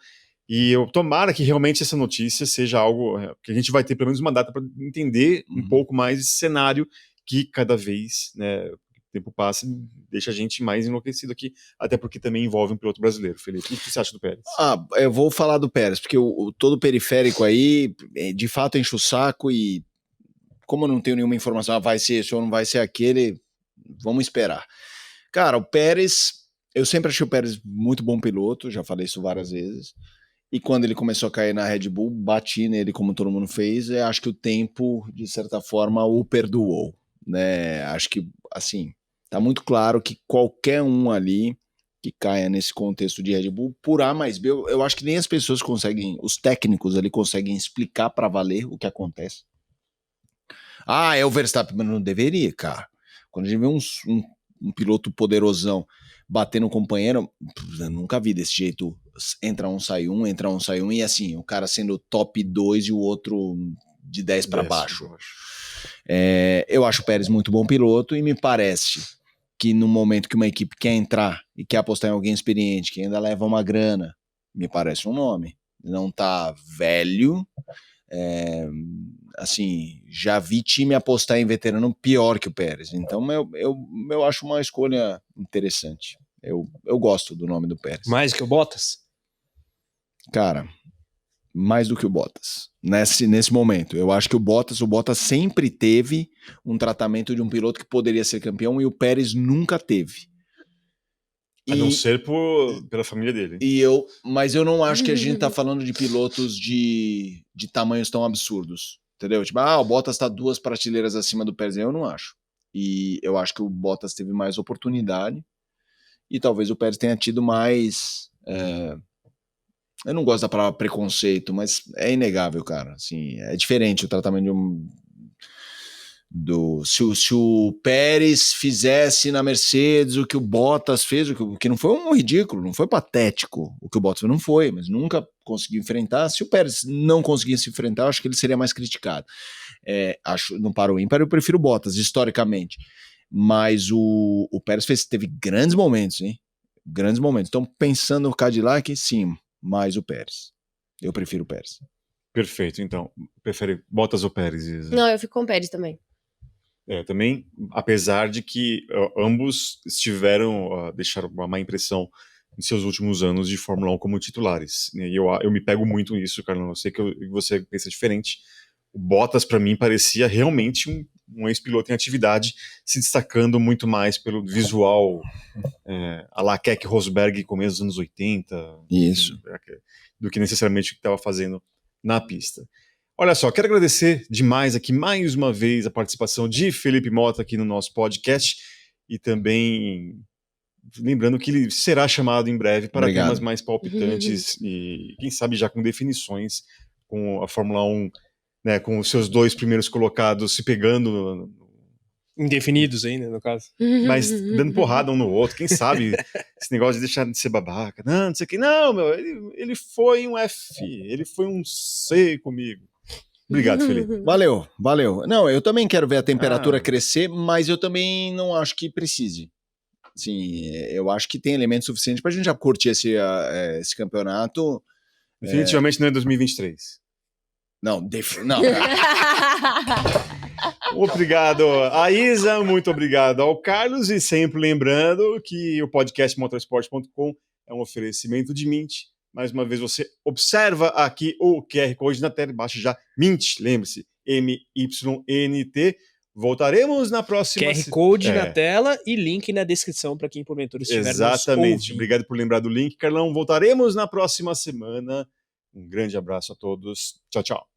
E eu tomara que realmente essa notícia seja algo que a gente vai ter pelo menos uma data para entender um pouco mais esse cenário que cada vez, né, o tempo passa, deixa a gente mais enlouquecido aqui, até porque também envolve um piloto brasileiro. Felipe, o que você acha do Pérez? Eu vou falar do Pérez, porque todo periférico aí, de fato, enche o saco e como eu não tenho nenhuma informação, vai ser esse ou não vai ser aquele, vamos esperar. Cara, o Pérez, eu sempre achei o Pérez muito bom piloto, já falei isso várias vezes. E quando ele começou a cair na Red Bull, bati nele como todo mundo fez. Acho que o tempo, de certa forma, o perdoou, né? Acho que, assim, tá muito claro que qualquer um ali que caia nesse contexto de Red Bull, por A mais B, eu acho que nem as pessoas conseguem, os técnicos ali conseguem explicar para valer o que acontece. É o Verstappen, mas não deveria, cara. Quando a gente vê um piloto poderosão bater no companheiro, eu nunca vi desse jeito, entra um, sai um, e assim, o cara sendo top 2 e o outro de 10 para baixo. Eu acho o Pérez muito bom piloto e me parece que no momento que uma equipe quer entrar e quer apostar em alguém experiente, que ainda leva uma grana, me parece um nome. Não tá velho, assim, já vi time apostar em veterano pior que o Pérez, então eu acho uma escolha interessante. Eu gosto do nome do Pérez. Mais que o Bottas? Cara, mais do que o Bottas. Nesse momento, eu acho que o Bottas sempre teve um tratamento de um piloto que poderia ser campeão e o Pérez nunca teve. A não ser pela família dele. Mas eu não acho que a gente tá falando de pilotos de tamanhos tão absurdos. Entendeu? Tipo, o Bottas tá 2 prateleiras acima do Pérez. Eu não acho. E eu acho que o Bottas teve mais oportunidade. E talvez o Pérez tenha tido mais... eu não gosto da palavra preconceito, mas é inegável, cara. Assim, é diferente o tratamento se o Pérez fizesse na Mercedes o que o Bottas fez, o que não foi um ridículo, não foi patético, o que o Bottas não foi, mas nunca conseguiu enfrentar. Se o Pérez não conseguisse enfrentar, eu acho que ele seria mais criticado. Acho, no para o ímpar, eu prefiro o Bottas, historicamente. Mas o Pérez teve grandes momentos, hein? Grandes momentos. Então, pensando no Cadillac, sim, mais o Pérez. Eu prefiro o Pérez. Perfeito, então. Prefere Bottas ou Pérez, Isa? Não, eu fico com o Pérez também. Também, apesar de que ambos deixaram uma má impressão em seus últimos anos de Fórmula 1 como titulares. E eu me pego muito nisso, Carlão. Eu sei que você pensa diferente, o Bottas, para mim, parecia realmente um ex-piloto em atividade, se destacando muito mais pelo visual a la Keck Rosberg, começo dos anos 80. Isso. Do que necessariamente o que estava fazendo na pista. Olha só, quero agradecer demais aqui mais uma vez a participação de Felipe Motta aqui no nosso podcast e também lembrando que ele será chamado em breve para Obrigado. temas mais palpitantes e quem sabe já com definições com a Fórmula 1, né, com os seus 2 primeiros colocados se pegando Indefinidos ainda, no caso. mas dando porrada um no outro, quem sabe esse negócio de deixar de ser babaca, não sei o que, não, meu, ele foi um F, ele foi um C comigo. Obrigado, Felipe. Valeu. Não, eu também quero ver a temperatura Ah. crescer, mas eu também não acho que precise. Assim, eu acho que tem elemento suficiente pra gente já curtir esse campeonato. Definitivamente não é 2023. Não. Obrigado a Isa, muito obrigado ao Carlos e sempre lembrando que o podcast motorsport.com é um oferecimento de Mint. Mais uma vez você observa aqui o QR Code na tela, baixa já Mint, lembre-se, MYNT. Voltaremos na próxima... QR Code na tela e link na descrição para quem porventura estiver Exatamente, nos ouvindo. obrigado por lembrar do link, Carlão. Voltaremos na próxima semana. Um grande abraço a todos. Tchau, tchau.